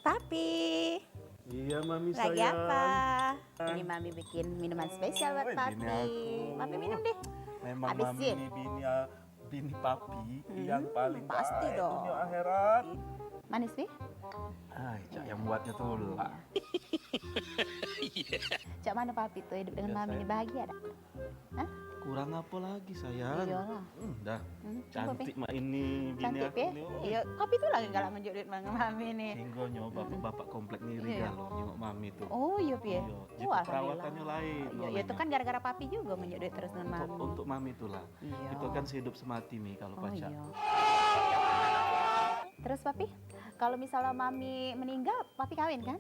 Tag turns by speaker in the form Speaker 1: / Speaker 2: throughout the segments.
Speaker 1: Papi,
Speaker 2: Iya, Mami
Speaker 1: lagi
Speaker 2: sayang.
Speaker 1: apa? Ini Mami bikin minuman spesial buat
Speaker 2: Bini
Speaker 1: Papi.
Speaker 2: aku.
Speaker 1: Papi minum deh.
Speaker 2: Memang
Speaker 1: Habisin.
Speaker 2: Mami ini bini Papi yang paling
Speaker 1: pasti
Speaker 2: baik
Speaker 1: dong.
Speaker 2: dunia akhirat.
Speaker 1: Manis, Pi?
Speaker 2: Ay, Cak yang buatnya tuh lah.
Speaker 1: Cak mana Papi tuh hidup dengan
Speaker 2: Iya,
Speaker 1: Mami ini
Speaker 2: sayang.
Speaker 1: bahagia dak? Hah?
Speaker 2: Kurang apa lagi sayang?
Speaker 1: Iyalah.
Speaker 2: Dah.
Speaker 1: coba,
Speaker 2: Cantik
Speaker 1: Pi.
Speaker 2: mak ini bini
Speaker 1: Cantik,
Speaker 2: aku
Speaker 1: Pi?
Speaker 2: nih.
Speaker 1: Iya, Papi tuh lagi galak menjudit dengan Mami nih.
Speaker 2: Sehingga nyoba bapak komplek nih
Speaker 1: Iya.
Speaker 2: Riga loh nyengok Mami tuh.
Speaker 1: Oh iya, Pi?
Speaker 2: Iya,
Speaker 1: Oh,
Speaker 2: jitu perawatannya lain.
Speaker 1: Iya, itu kan gara-gara Papi juga menjudit terus dengan Mami.
Speaker 2: Untuk Mami itulah.
Speaker 1: Iya.
Speaker 2: Itu kan sehidup semati Mi kalau
Speaker 1: Oh
Speaker 2: pacar.
Speaker 1: iya. Terus Papi, kalau misalnya Mami meninggal, Papi kawin kan?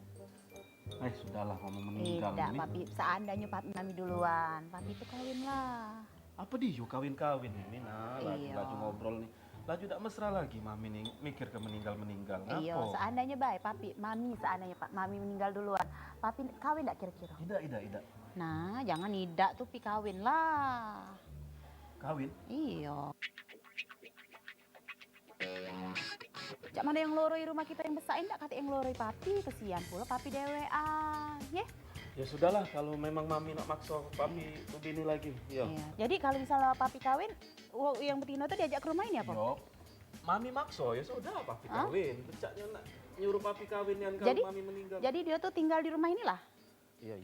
Speaker 2: Sudahlah ngomong meninggal
Speaker 1: Tidak,
Speaker 2: ini.
Speaker 1: Papi. Seandainya Papi Mami duluan, Papi itu kawin lah.
Speaker 2: Apa dia kawin-kawin ini nah
Speaker 1: Iya.
Speaker 2: laju ngobrol nih. Laju tak mesra lagi Mami nih mikir ke meninggal-meninggal.
Speaker 1: Iya,
Speaker 2: Ngapo?
Speaker 1: seandainya baik, Papi, Mami seandainya Pak Mami meninggal duluan, Papi kawin enggak kira-kira?
Speaker 2: Tidak.
Speaker 1: Nah, jangan tidak tuh Pi kawin lah.
Speaker 2: Kawin?
Speaker 1: Iya. Cak mana yang loroi rumah kita yang besain enggak kata yang loroi Papi, kesian pula Papi dewean, ye?
Speaker 2: Ya sudahlah kalau memang Mami nak maksa Papi tuh bini lagi. Iya.
Speaker 1: Iya. Jadi kalau misalnya Papi kawin, yang betina tuh diajak ke rumah ini apa?
Speaker 2: Yo. Mami maksa ya sudah Papi
Speaker 1: Hah?
Speaker 2: kawin. Becaknya nak nyuruh Papi kawin yang kalau
Speaker 1: Jadi-
Speaker 2: Mami meninggal.
Speaker 1: Jadi dia tuh tinggal di rumah inilah.
Speaker 2: Iya.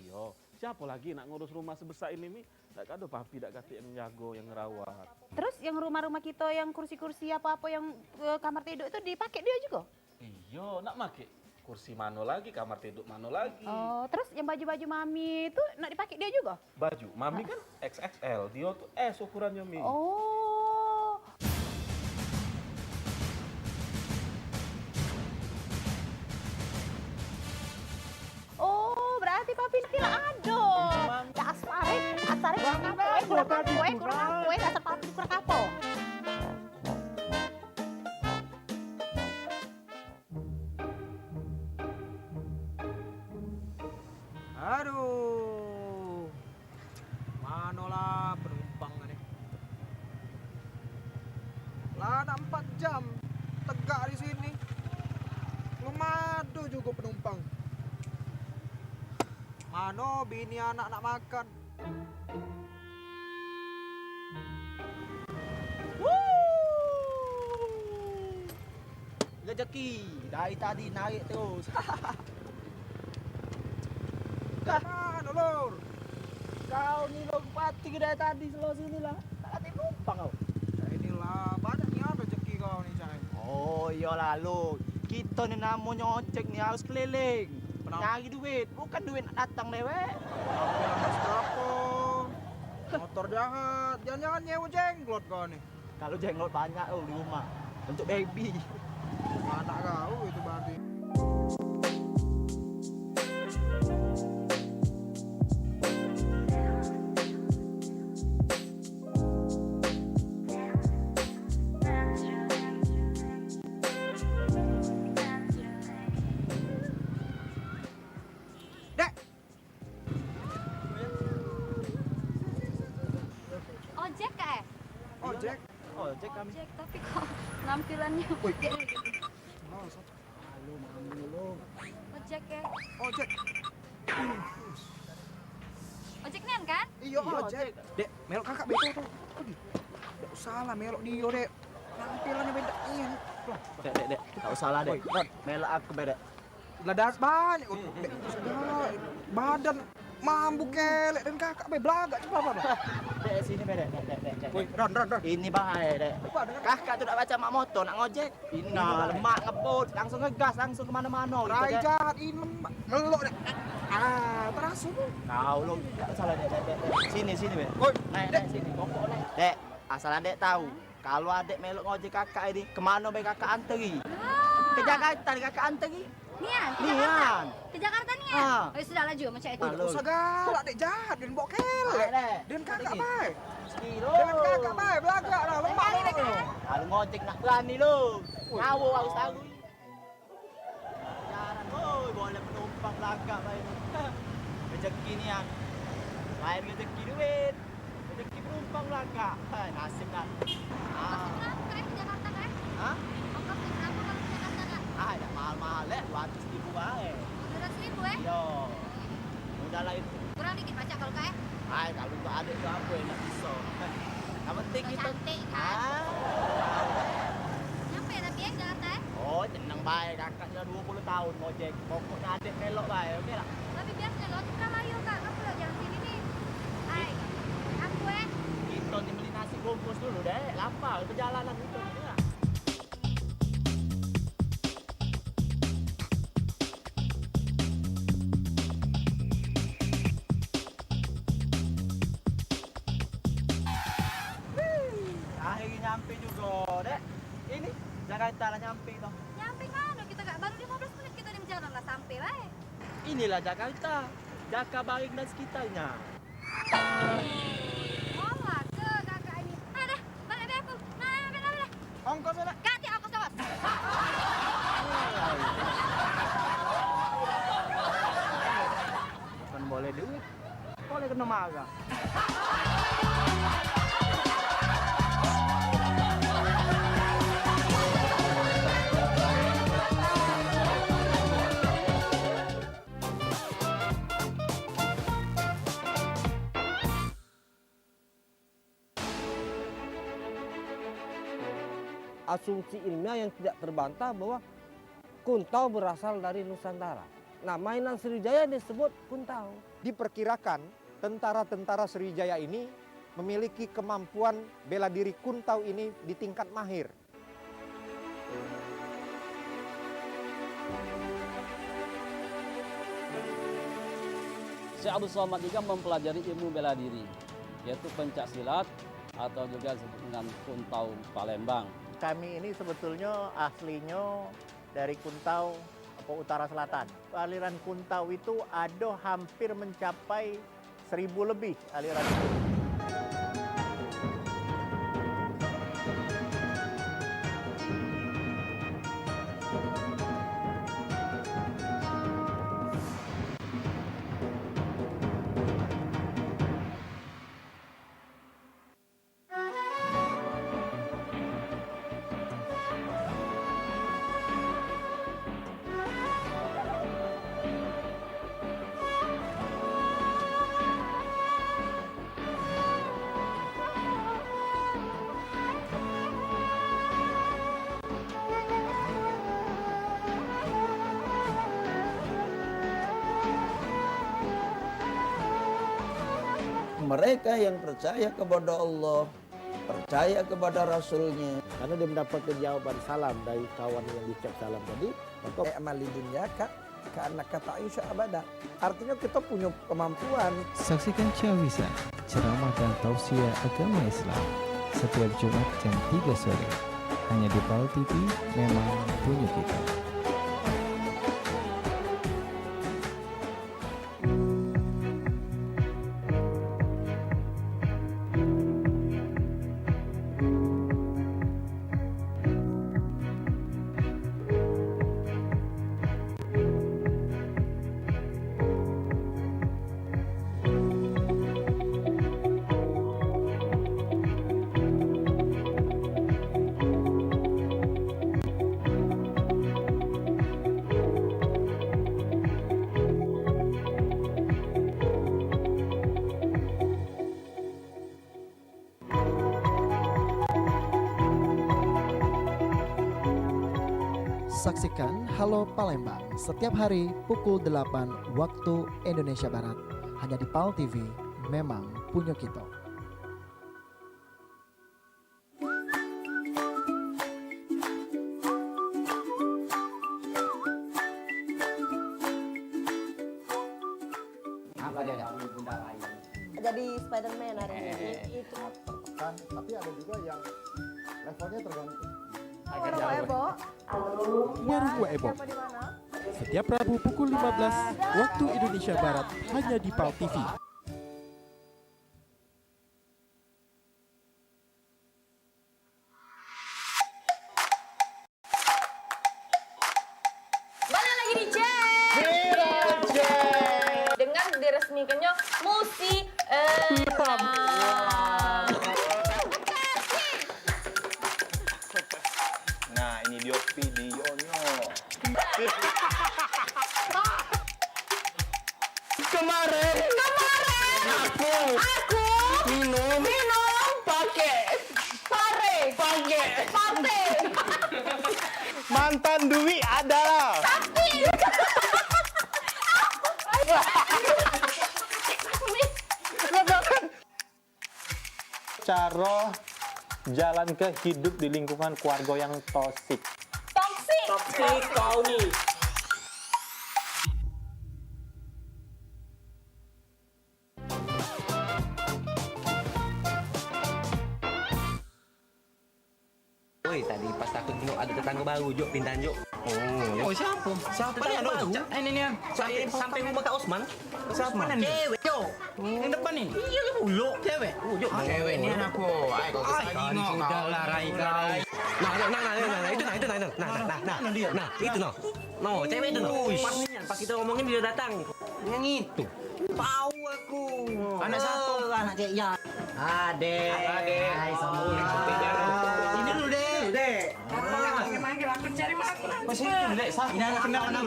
Speaker 2: Siapa lagi nak ngurus rumah sebesar ini Mi? Tak ada Papi tak kata yang jago, yang ngerawat.
Speaker 1: Terus yang rumah-rumah kita yang kursi-kursi apa-apa yang kamar tidur itu dipakai dia juga?
Speaker 2: Iya, nak make kursi mano lagi, kamar tidur mano lagi.
Speaker 1: Oh, terus yang baju-baju Mami itu nak dipakai dia juga?
Speaker 2: Baju, Mami kan XXL, dia tuh ukurannya Mi.
Speaker 1: Oh. Oh, berarti Papi tidak ada. Dasare kurang apa? Dasar Papi kurang apa?
Speaker 3: Aduh, manolah penumpang ini. Lah ada 4 jam tegak di sini. Belum ada juga penumpang. Mano bini anak nak makan. Wuh! Rezeki dari tadi naik terus. Mana lor? Kau ni lor pati dari tadi selalu sini lah. Tak ada numpang kau. Inilah banyaknya rezeki kau ni Cai.
Speaker 4: Oh iyalah lo, kita ni namanya ojek ni harus keliling. Cari duit, bukan duit nak datang dewek.
Speaker 3: Mas berapa? Motor jahat, jangan-jangan nyewa jenglot kau ni.
Speaker 4: Kalau jenglot banyak oh di rumah untuk baby.
Speaker 3: Mana kau itu berarti? Dek,
Speaker 5: Ojek kayak?
Speaker 3: ojek.
Speaker 4: Ojek kami.
Speaker 5: Ojek, tapi kok penampilannya
Speaker 3: Woi. Oh, halo, mami lo.
Speaker 5: ojek ya?
Speaker 3: Ojek.
Speaker 5: Ojek nian kan?
Speaker 3: Iya, ojek. Dek, melok kakak beto tuh. Aduh. Dek salah melok dia, Dek. Tampilannya beda. Iya.
Speaker 4: Dek. Tak usah lah dek.
Speaker 3: Woi, Ron.
Speaker 4: Melak aku beda.
Speaker 3: Ledas banyak. Dek, segala badan mambu kelek dan kakak belaga coba apa?
Speaker 4: Dek sini beda. Dek.
Speaker 3: Woi, Ron.
Speaker 4: Ini bahaya dek.
Speaker 3: Apa dengan
Speaker 4: Kakak tu nak baca mak motor nak ngojek. Ini lemak ngebut, langsung ngegas, langsung kemana-mana.
Speaker 3: rai jahat ini melok Dek. Ah, terasa tuh.
Speaker 4: Kau lo tak salah dek. Sini Dek.
Speaker 3: Woi,
Speaker 4: Naik sini, pokok naik. Dek, asal adek tahu, kalau adek melok ngojek kakak ini, kemana baik kakak anteri? Ke Jakarta kakak anteri.
Speaker 5: Nian, ke
Speaker 4: Nian.
Speaker 5: Jakarta. Ke Jakarta Nian.
Speaker 4: Ah.
Speaker 5: Oh, sudah lah juga macam itu.
Speaker 4: Halo.
Speaker 3: usah galak Dek jahat dan bawa kelek.
Speaker 4: Dek.
Speaker 3: Dan kakak
Speaker 4: Ini.
Speaker 3: baik.
Speaker 4: Sekilo.
Speaker 3: Dengan kakak baik belaga lah, lemak lo.
Speaker 4: Kalau ngojek nak berani lo. Ngawo harus tahu. kakak main. Rezeki ni yang. Lain rezeki duit. Rezeki penumpang belaka. Nasib kan.
Speaker 5: Kenapa kak ke Jakarta kak?
Speaker 4: Hah?
Speaker 5: Ongkos berapa kalau ke Jakarta kak?
Speaker 4: Dah mahal-mahal 200.000 baik.
Speaker 5: 200.000
Speaker 4: Yo. Udahlah itu.
Speaker 5: Kurang dikit pacak kalau kak
Speaker 4: Kalau untuk adik tu apa yang nak pisau. Yang penting
Speaker 5: Kau
Speaker 4: kita
Speaker 5: cantik kan? Nyampe tapi ke Jakarta
Speaker 4: Oh, tenang baik. Kakak dah 20 tahun ojek. Pokoknya adik melok baik. Okey tak?
Speaker 5: Tapi biasanya lo di Pramayu kak, kamu lo jalan sini nih. Aku
Speaker 4: Kita ni beli nasi bungkus dulu deh. Lapar perjalanan itu. Ya. Akhirnya nyampe juga, Dek. Ini Jakarta lah nyampe toh.
Speaker 5: nyampe mana kita kak? Baru 15 menit kita di jalan lah sampai baik.
Speaker 4: Inilah Jakarta. Jakabaring dan sekitarnya.
Speaker 5: Olah ke kakak ini. Ada, balik deh aku. Nah.
Speaker 4: Ongkos ada.
Speaker 5: Ganti aku sama.
Speaker 4: Bukan boleh duit. Boleh kena marah.
Speaker 6: Asumsi ilmiah yang tidak terbantah bahwa kuntau berasal dari Nusantara. Nah, mainan Sriwijaya disebut kuntau.
Speaker 7: Diperkirakan tentara-tentara Sriwijaya ini memiliki kemampuan bela diri kuntau ini di tingkat mahir.
Speaker 8: Syekh Abdul Somad juga mempelajari ilmu bela diri, yaitu pencak silat atau juga disebut dengan kuntau Palembang.
Speaker 9: Kami ini sebetulnya aslinya dari Kuntau Utara Selatan. Aliran Kuntau itu ada hampir mencapai 1000 lebih aliran itu.
Speaker 10: Mereka yang percaya kepada Allah, percaya kepada Rasulnya.
Speaker 6: Karena dia mendapatkan jawaban salam dari kawan yang diucap salam tadi, maka
Speaker 10: Amali dunia karena kata Aisyah abada. Artinya kita punya kemampuan.
Speaker 11: Saksikan Cawisa, ceramah dan tausiah agama Islam setiap Jumat jam 3 sore. Hanya di PAL TV, memang punya kita.
Speaker 12: Saksikan Halo Palembang setiap hari pukul 8 waktu Indonesia Barat. Hanya di PAL TV, memang punya kita.
Speaker 4: Apa dia?
Speaker 13: Jadi Spider-Man hari ini. Itu.
Speaker 7: Tertekan, tapi ada juga yang levelnya tergantung.
Speaker 13: Warung Ebo. Halo.
Speaker 12: Warung Ebo.
Speaker 13: Siapa di mana?
Speaker 12: Setiap Rabu pukul 15 waktu Indonesia Barat hanya di PAL TV.
Speaker 5: Balik lagi di Jack.
Speaker 13: diresmikannya musi.
Speaker 9: Nah, ini dia videonya.
Speaker 3: Kemarin aku minum pakai pate.
Speaker 9: Mantan Dwi adalah cara jalan ke hidup di lingkungan keluarga yang toksik.
Speaker 3: Toksik kau nih.
Speaker 14: Woi, tadi pas aku tengok ada tetangga baru, Jok, pindahan, Jok. Oh, siapa? Siapa nih baru? Ini nih, sampai rumah Kak Osman. Siapa nih? Cewek, Jok. Yang depan nih. Iya, bulu. Cewek. Jok, cewek ini aku. Ayo, kau kesini ngomong. Sudahlah, Rai. Nah, itu no. No, cewek itu no. Pas kita ngomongin dia datang. Yang itu. Tahu aku. Anak siapa? Anak cewek ya. Ade. Hai, semua. Ini dulu deh. Manggil aku cari mana? Masih itu, Dek. Ini anak kenalan.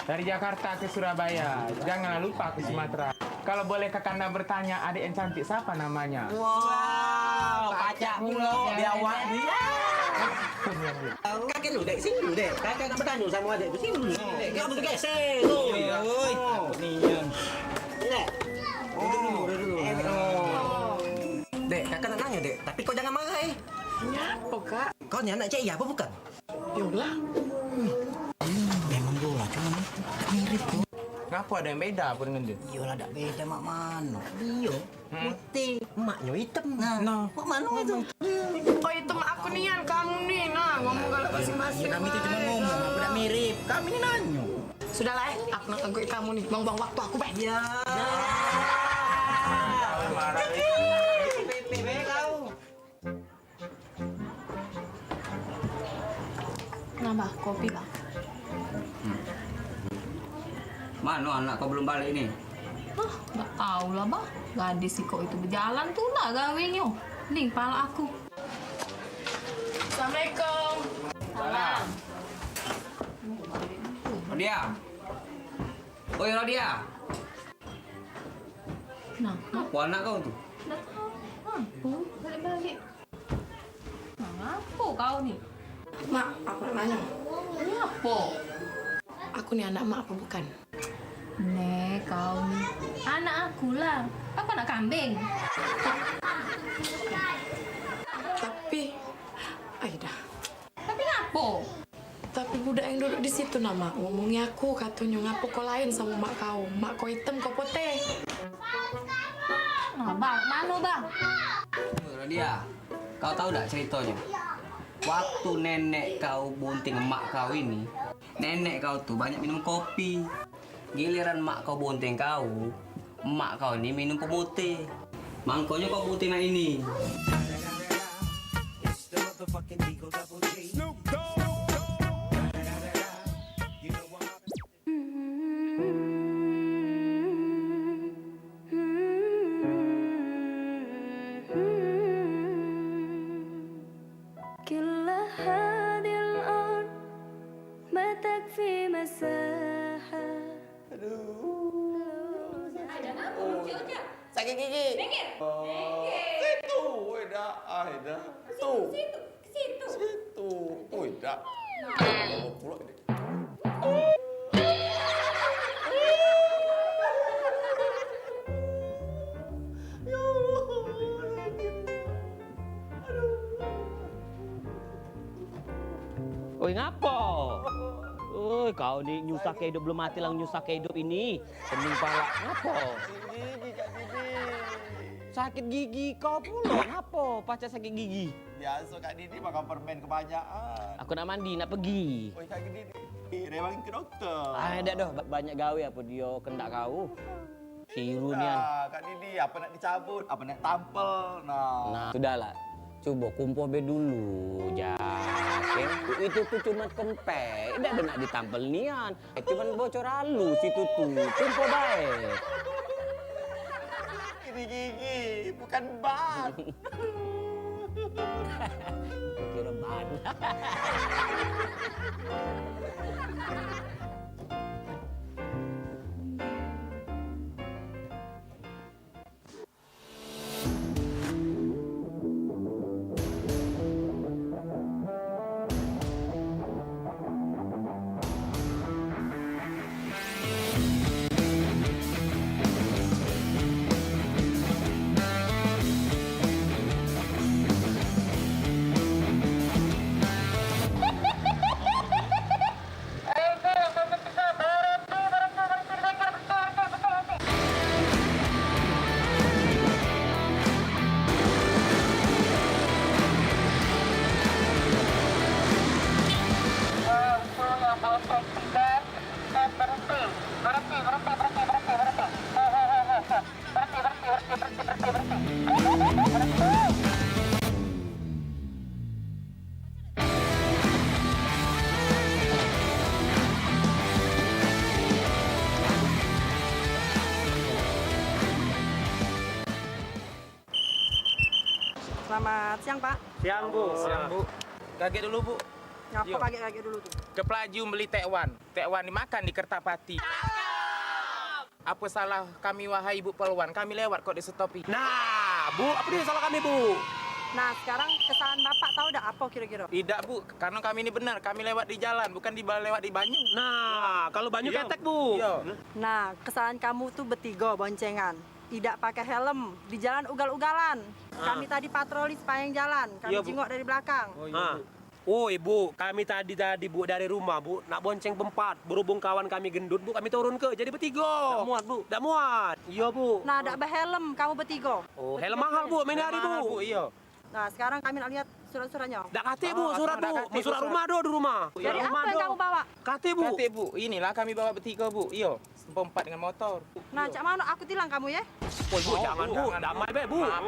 Speaker 15: Dari Jakarta ke Surabaya, jangan lupa ke Sumatera. Kalau boleh Kakanda bertanya, adik yang cantik siapa namanya?
Speaker 14: Wow, pacak mulu di awal nih. Kakek dulu, Dek. Sini dulu, Dek. Kakek nak bertanya sama adik. Sini dulu, Dek. Kau betul geser. Oi. Nih. Dek. Duduk dulu. Dek, kakak nak nanya, Dek. Tapi kau jangan marah, Apa, Kak? Kau ni anak cik ya apa bukan? Yolah. Memang bola, cuma mirip kok.
Speaker 15: Ngapa ada yang beda apa dengan dia?
Speaker 14: Iyalah, tak beda mak mano. Dia putih, maknya hitam. Nah, mak mano itu.
Speaker 16: Oh, itu mak aku nih, kamu nih. Nah, ngomong kalau masing-masing.
Speaker 14: Ya, kami itu cuma ngomong, aku tak mirip. Kami ini nanya.
Speaker 16: Sudahlah, aku nak tangguh kamu nih. Buang-buang waktu aku, Pak.
Speaker 14: Ya.
Speaker 16: Nambah kopi, Bang.
Speaker 14: Mana anak kau belum balik ini?
Speaker 16: Nggak tahu lah, Bang. Gadis si kok itu berjalan tuh lah gawenya. Nih, pala aku. Assalamualaikum. Salam.
Speaker 14: Rodia. Oi, Rodia.
Speaker 16: Nah,
Speaker 14: apa anak kau tuh?
Speaker 16: nggak tahu. Mampu, balik-balik. Nah, apa kau nih? Mak, aku nak nanya. Ini apa? Aku nih anak mak apa bukan? Nek, kau nih. Anak aku lah. Aku anak kambing. Tapi, Aida. Tapi ngapa? Tapi budak yang duduk di situ nama ngomongnya aku katanya ngapa kau lain sama mak kau. Mak kau hitam kau putih. Nah, Bang, mana Bang?
Speaker 14: Rodia, kau tahu tak ceritanya? Waktu nenek kau bunting emak kau ini, nenek kau tuh banyak minum kopi. Giliran emak kau bunting kau, emak kau ini minum pemutih. Mangkonya kau putih nah ini.
Speaker 3: Sakit gigi. Situ, Weda, Aida. Tuh. Situ. Weda. Bawa pulang ini.
Speaker 17: Oi, ngapo? Oi, kau ni nyusah ke hidup belum mati lang nyusah ke hidup ini. Pening pala. Ngapo?
Speaker 3: Gigi, Kak Didi.
Speaker 17: Sakit gigi kau pula. Ngapo? Pacar sakit gigi.
Speaker 3: Biasa Kak Didi makan permen kebanyakan.
Speaker 17: Aku nak mandi, nak pergi.
Speaker 3: Oi, Kak Didi. Rewangin ke dokter.
Speaker 17: Ada dah banyak gawe apa dia kendak kau. Siru nian.
Speaker 3: Kak Didi, apa nak dicabut, apa nak tampel. Nah.
Speaker 17: Sudahlah. Coba kumpuh be dulu, Jak. Itu tuh cuma kempek, tidak ada nak ditampel nian. Cuman bocor halus itu tuh, kumpuh baik.
Speaker 14: Ini gigi, bukan ban.
Speaker 17: Kira ban.
Speaker 13: Selamat siang, Pak.
Speaker 15: Siang, Bu. Siang, Bu. Kaget dulu, Bu.
Speaker 13: Ngapa
Speaker 15: Yo.
Speaker 13: kaget-kaget dulu tuh?
Speaker 15: Ke Pelaju beli tekwan. Tekwan dimakan di Kertapati. Apa salah kami, wahai Ibu Polwan? Kami lewat kok distopi.
Speaker 14: Nah, Bu, apa dia salah kami, Bu?
Speaker 13: Nah, sekarang kesalahan Bapak tahu dah apa kira-kira?
Speaker 15: Tidak, Bu. Karena kami ini benar. Kami lewat di jalan, bukan lewat di banyu.
Speaker 14: Nah, kalau banyu
Speaker 15: Iya.
Speaker 14: ketek, Bu.
Speaker 15: Iya.
Speaker 13: Nah, kesalahan kamu tuh bertiga boncengan. Tidak pakai helm, di jalan ugal-ugalan. Kami tadi patroli sepanjang jalan, kami
Speaker 14: Iya, Bu.
Speaker 13: jengok dari belakang.
Speaker 14: Oh, Ibu, kami tadi Bu dari rumah, Bu, nak bonceng berempat. Berhubung kawan kami gendut, Bu, kami turun ke jadi bertiga. Tak muat, Bu. Tak muat. Iya, Bu.
Speaker 13: Nah, tidak berhelm, kamu bertiga.
Speaker 14: Oh, helm mahal, Bu, main hari, Bu.
Speaker 15: Iya.
Speaker 13: Nah, sekarang kami nak lihat surat-suratnya.
Speaker 14: Tak kate, Bu, surat, Bu.
Speaker 15: kate, Bu,
Speaker 14: Surat
Speaker 15: surat.
Speaker 14: rumah do di rumah.
Speaker 13: Jadi apa yang kamu bawa?
Speaker 14: Kate, Bu.
Speaker 15: Kate, Bu. Inilah kami bawa bertiga, Bu. Iya. Berempat dengan motor.
Speaker 13: Nah, cak mana aku tilang kamu ya?
Speaker 14: Oh, Bu, jangan, Bu. Damai, Be, Bu.
Speaker 15: Maaf,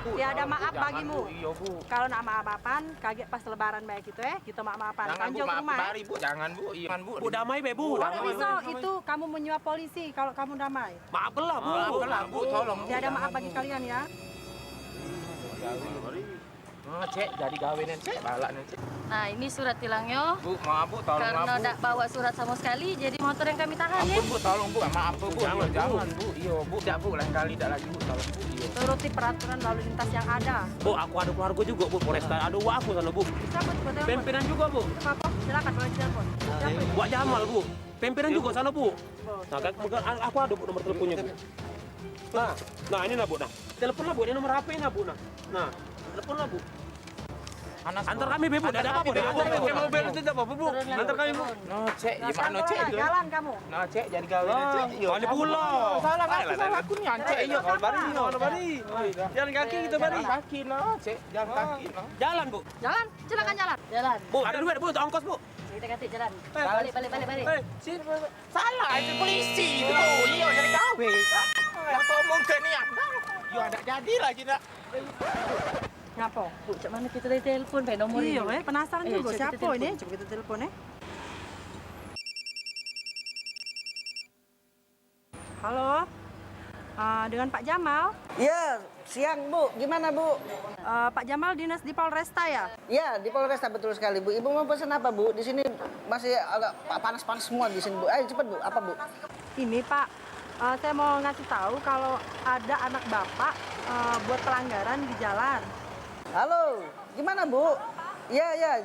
Speaker 15: Bu.
Speaker 13: Tiada maaf
Speaker 15: Jangan,
Speaker 13: bagimu.
Speaker 15: Bu. Iya, Bu.
Speaker 13: Kalau nak maaf-maafan, kaget pas lebaran baik gitu ya. Kita maaf-maafan.
Speaker 15: Jangan, Bu.
Speaker 13: Kanjong
Speaker 15: Maaf
Speaker 13: rumah ya.
Speaker 15: bari, Bu. Jangan, Bu. Iya, Bu.
Speaker 14: Bu, damai, Be, Bu.
Speaker 13: Kalau bisa itu kamu menyuap polisi kalau kamu damai.
Speaker 14: Maafkanlah, Bu.
Speaker 15: Maafkanlah, Bu. Tolong, Bu.
Speaker 13: Tiada maaf
Speaker 15: Jangan,
Speaker 13: bagi
Speaker 15: Bu.
Speaker 13: kalian ya.
Speaker 15: Oh, Cek, jadi gawenan, Cek. Balaknya, Cek.
Speaker 18: Nah, ini surat tilangnya.
Speaker 15: Bu, maaf, Bu. Tolong,
Speaker 18: Karena
Speaker 15: maaf, Bu.
Speaker 18: tidak bawa surat sama sekali, jadi motor yang kami tahan ya.
Speaker 15: Ampun, Bu. Tolong, Bu. Maaf, Bu.
Speaker 14: Jangan, Bu.
Speaker 15: Jangan, Bu. Iya, Bu. Tidak, Bu. Lain kali tidak lagi, Bu. Tolong, Bu. Iya.
Speaker 13: Turuti peraturan lalu lintas yang ada.
Speaker 14: Bu, aku ada keluarga juga, Bu. Polresta ada wak aku sana, Bu.
Speaker 13: Cabut, buat telepon.
Speaker 14: Pimpinan juga, Bu.
Speaker 13: Apa? Silakan boleh telepon. Siapa?
Speaker 14: Wak Jamal, Bu. Pimpinan juga sana, Bu. Nah, aku ada, Bu, nomor teleponnya, Bu. Nah, ini nah, Bu. Nah, teleponlah, Bu. Ini nomor HP nah, Bu. Nah, teleponlah, Bu. Antar kami, Bu. Tidak ada apa-apa. Pakai mobil itu tidak apa-apa, Bu. Antar kami, Bu.
Speaker 15: No, Cek.
Speaker 13: Nah,
Speaker 15: Gimana,
Speaker 13: sekarang
Speaker 15: Cek?
Speaker 13: tolong, jalan kamu.
Speaker 15: No, Cek. Jadi gawenan, Cek. Iya.
Speaker 14: Kali pula.
Speaker 15: Salah aku nih, Cek. Iya, kalau bari.
Speaker 14: Kalau bari. Jalan kaki kita, bari.
Speaker 15: Jalan kaki, no, Cek. Jalan kaki, no.
Speaker 14: Jalan, Bu.
Speaker 13: Jalan, silakan jalan. Jalan.
Speaker 14: Bu, ada duit, Bu. Ongkos, Bu.
Speaker 13: Kita ganti jalan.
Speaker 14: Balik,
Speaker 13: balik.
Speaker 14: Sini.
Speaker 15: Salah, itu polisi itu. Iya, jadi gawe. Aku ngomong ke niat. Yo, ada jadi lagi, nak.
Speaker 13: Ngapa?
Speaker 18: Bu, cak mana kita dari telepon, Pak, nomor ini.
Speaker 13: Iya, penasaran juga
Speaker 18: coba kita
Speaker 13: siapa
Speaker 18: telepon.
Speaker 13: ini? Coba kita telepon ya. Halo, dengan Pak Jamal.
Speaker 19: Iya, siang Bu. Gimana Bu?
Speaker 13: Pak Jamal dinas di Polresta ya?
Speaker 19: Iya, di Polresta betul sekali Bu. Ibu mau pesan apa Bu? Di sini masih agak panas-panas semua di sini Bu. Ayo cepat Bu. Apa Bu?
Speaker 13: Ini Pak, saya mau ngasih tahu kalau ada anak Bapak buat pelanggaran di jalan.
Speaker 19: Halo, gimana Bu? Iya.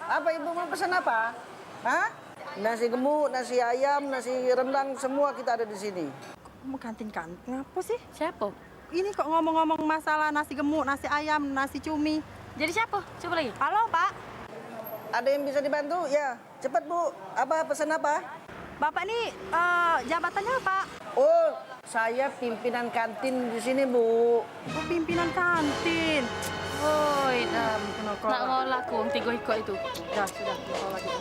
Speaker 19: Apa Ibu mau pesan apa? Hah? Nasi gemuk, nasi ayam, nasi rendang, semua kita ada di sini.
Speaker 13: Mau kantin-kantin apa sih?
Speaker 18: Siapa?
Speaker 13: Ini kok ngomong-ngomong masalah nasi gemuk, nasi ayam, nasi cumi.
Speaker 18: Jadi siapa? Coba lagi.
Speaker 13: Halo Pak.
Speaker 19: Ada yang bisa dibantu? Ya, cepat Bu. Apa pesan apa?
Speaker 13: Bapak ini jabatannya apa?
Speaker 19: Oh, saya pimpinan kantin di sini Bu.
Speaker 13: Oh, pimpinan kantin.
Speaker 18: Woi, dam. Nak ngolah ku, tiga ikut itu.
Speaker 13: Sudah, ngolah lagi.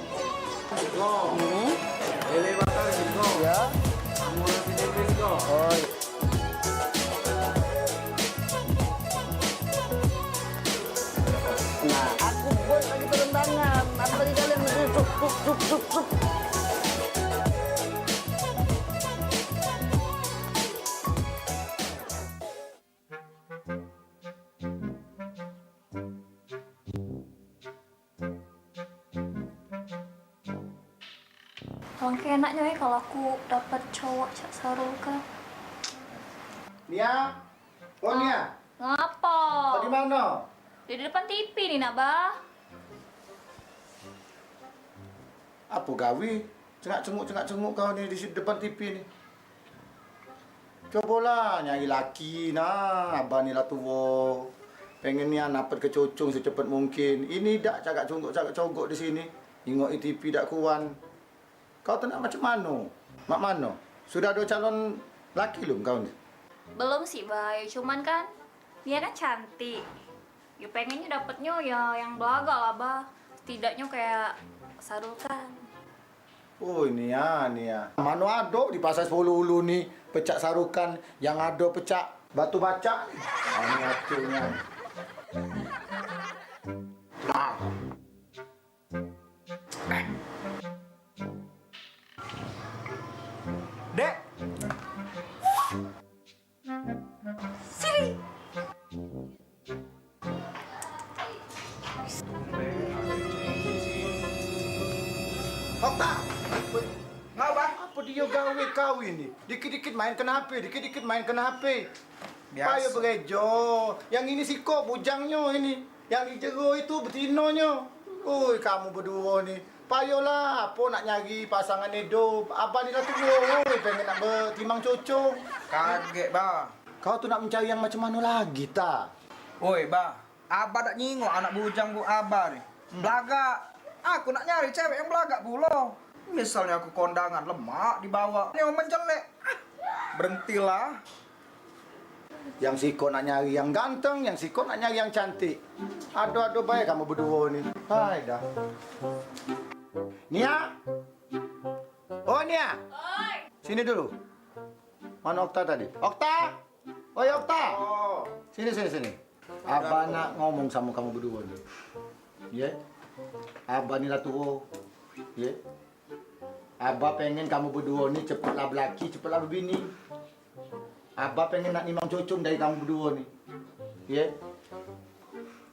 Speaker 19: Ini bakal gitu. Ya. Kamu lebih gitu. Oh.
Speaker 5: Alangkah enaknya ya kalau aku dapat cowok Cak Sarulkan.
Speaker 9: Nia, oh Nia,
Speaker 5: Ngapa?
Speaker 9: kau di mana?
Speaker 5: Di depan TV nih, nak, Bah.
Speaker 9: Apa gawe? Cengak-cenguk kau ni di depan TV ni. Cobalah nyari laki nah, abang ni lah tua. Pengen ni dapat kecocong secepat mungkin. Ini dak cakap cogok di sini. Tengok TV dak kuan. Kau tu nak macam mana? Mak mana? Sudah ada calon laki belum kau ni?
Speaker 5: Belum sih, Bay. Cuman kan dia kan cantik. Ya pengennya dapetnya ya yang belaga lah, Bah. Setidaknya kayak Sarulkan.
Speaker 9: Oh ini ya. Mana ada di pasar 10 Ulu ni pecak sarukan, yang ada pecak batu baca. Ini acunya.
Speaker 3: Dek.
Speaker 5: Sini.
Speaker 9: Okta. Ngabang apa dia gawe kau ini? Dikit-dikit main kena HP, dikit-dikit main kena HP. Payah berejo. Yang ini siko bujangnya ini. Yang di jero itu betinonya. Oi, kamu berdua ni. Payahlah apa nak nyari pasangan hidup. Abang ni dah tua, oi, pengen nak bertimang cocong.
Speaker 3: Kaget, Bah.
Speaker 9: Kau tu nak mencari yang macam mana lagi tak?
Speaker 3: Oi, Bah. Abah tak nyingok anak bujang bu Abah ni. Belagak. Aku nak nyari cewek yang belagak pula. Misalnya aku kondangan lemak dibawa. Yang menjelek. Berhentilah.
Speaker 9: Yang siko nak nyari yang ganteng, yang siko nak nyari yang cantik. Aduh baik kamu berdua ni. Hai dah. Nia. Oh Nia.
Speaker 5: Oi.
Speaker 9: Sini dulu. Mana Okta tadi? Okta. Oi Okta.
Speaker 3: Oh.
Speaker 9: Sini. Abah nak ngomong sama kamu berdua ni. Ya. Abah ni lah tua. Ya. Abah pengen kamu berdua ni cepatlah berlaki, cepatlah berbini. Abah pengen nak nimang cocong dari kamu berdua ni. Ya.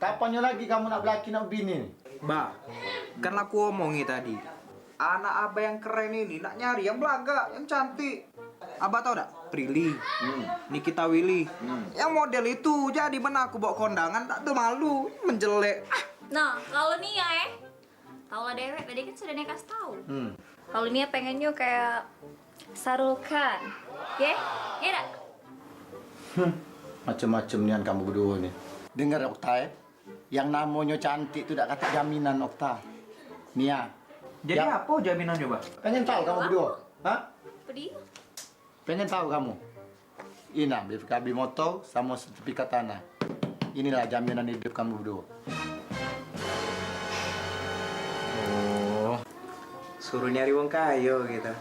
Speaker 9: Kapannya lagi kamu nak berlaki, nak berbini ni?
Speaker 3: Bah, kan aku omongi tadi. Anak Abah yang keren ini nak nyari yang belagak, yang cantik. Abah tahu tak? Prilly, Nikita Willy. Yang model itu, jadi mana aku bawa kondangan tak ada malu, menjelek.
Speaker 5: Nah, kalau Nia tahu lah Dewek, tadi kan sudah Nia kasih tahu. Kalau Nia pengennya kayak Sarulkan. Ya? Ya tak?
Speaker 9: Macam-macam nian kamu berdua ni. Dengar Okta yang namanya cantik tu tak kata jaminan Okta. Nia.
Speaker 3: Jadi apa jaminannya, Bah?
Speaker 9: Pengen tahu kamu berdua? Hah?
Speaker 5: Apa dia?
Speaker 9: Pengen tahu kamu? Ina, BPKB motor sama sertifikat tanah. Inilah jaminan hidup kamu berdua.
Speaker 3: Oh, suruh nyari wong kaya gitu.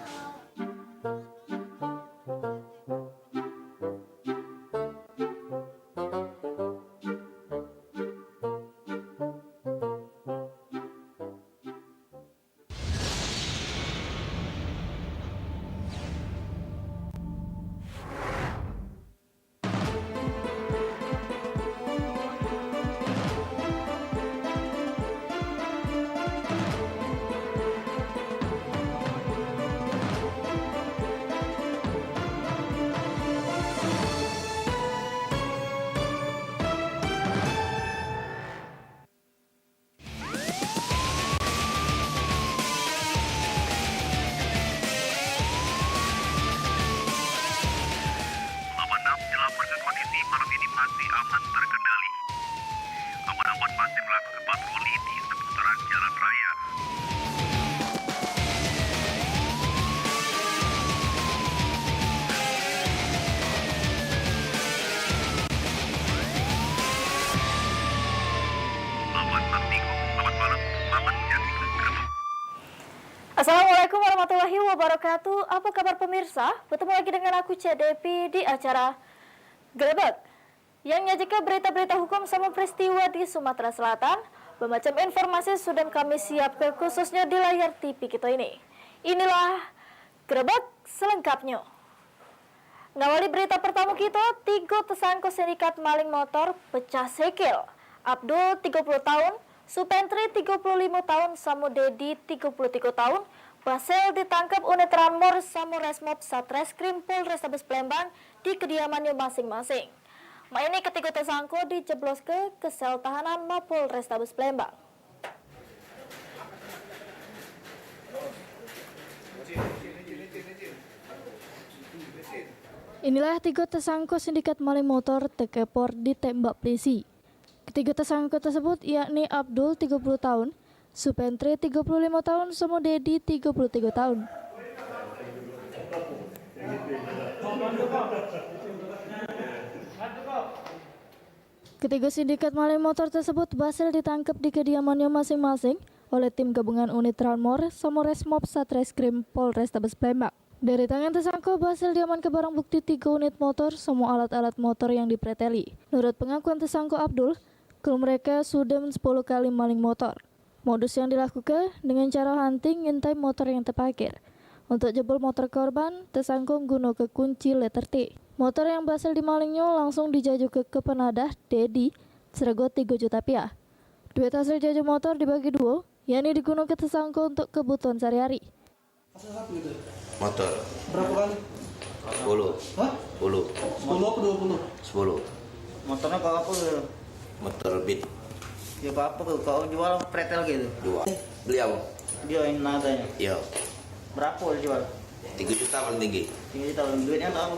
Speaker 20: Assalamualaikum warahmatullahi wabarakatuh. Apa kabar pemirsa? Bertemu lagi dengan aku Cik Depi di acara Grebek yang menyajikan berita-berita hukum sama peristiwa di Sumatera Selatan. Bermacam informasi sudah kami siapkan khususnya di layar TV kita ini. Inilah Grebek selengkapnya. Ngawali berita pertama kita, 3 tersangka sindikat maling motor pecah sikil. Abdul 30 tahun, Supentri 35 tahun, sama Dedi 33 tahun Berhasil ditangkap unit Ranmor Samoresmob Satreskrim Polrestabes Palembang di kediamannya masing-masing. Ini ketiga tersangka dijeblos ke sel tahanan Mapolrestabes Palembang. Inilah 3 tersangka sindikat maling motor tekepor ditembak polisi. Ketiga tersangka tersebut yakni Abdul 30 tahun, Supentri 35 tahun, sama Dedi 33 tahun. Ketiga sindikat maling motor tersebut berhasil ditangkap di kediamannya masing-masing oleh tim gabungan unit Ranmor Samoresmob Satreskrim Polrestabes Palembang. Dari tangan tersangka berhasil diamankan barang bukti 3 unit motor, semua alat-alat motor yang dipreteli. Menurut pengakuan tersangka Abdul, kalau mereka sudah 10 kali maling motor. Modus yang dilakukan dengan cara hunting ngintai motor yang terparkir. Untuk jebol motor korban, tersangka menggunakan kunci letter T. Motor yang berhasil dimalingnya langsung dijaju ke penadah Dedi, seregok 3 juta rupiah. Duit hasil jaju motor dibagi 2, yakni digunakan tersangka untuk kebutuhan sehari-hari.
Speaker 21: Motor.
Speaker 19: Berapa kali?
Speaker 21: 10.
Speaker 19: Hah?
Speaker 21: 10.
Speaker 19: 10 apa 20?
Speaker 21: 10.
Speaker 19: Motornya kau apa?
Speaker 21: Motor Beat.
Speaker 19: Ya apa kau jual pretel gitu?
Speaker 21: 2. Beli apa?
Speaker 19: Dia yang nadanya.
Speaker 21: Iya.
Speaker 19: Berapa jual?
Speaker 21: 3 juta paling tinggi.
Speaker 19: 3 juta. Duitnya untuk apa?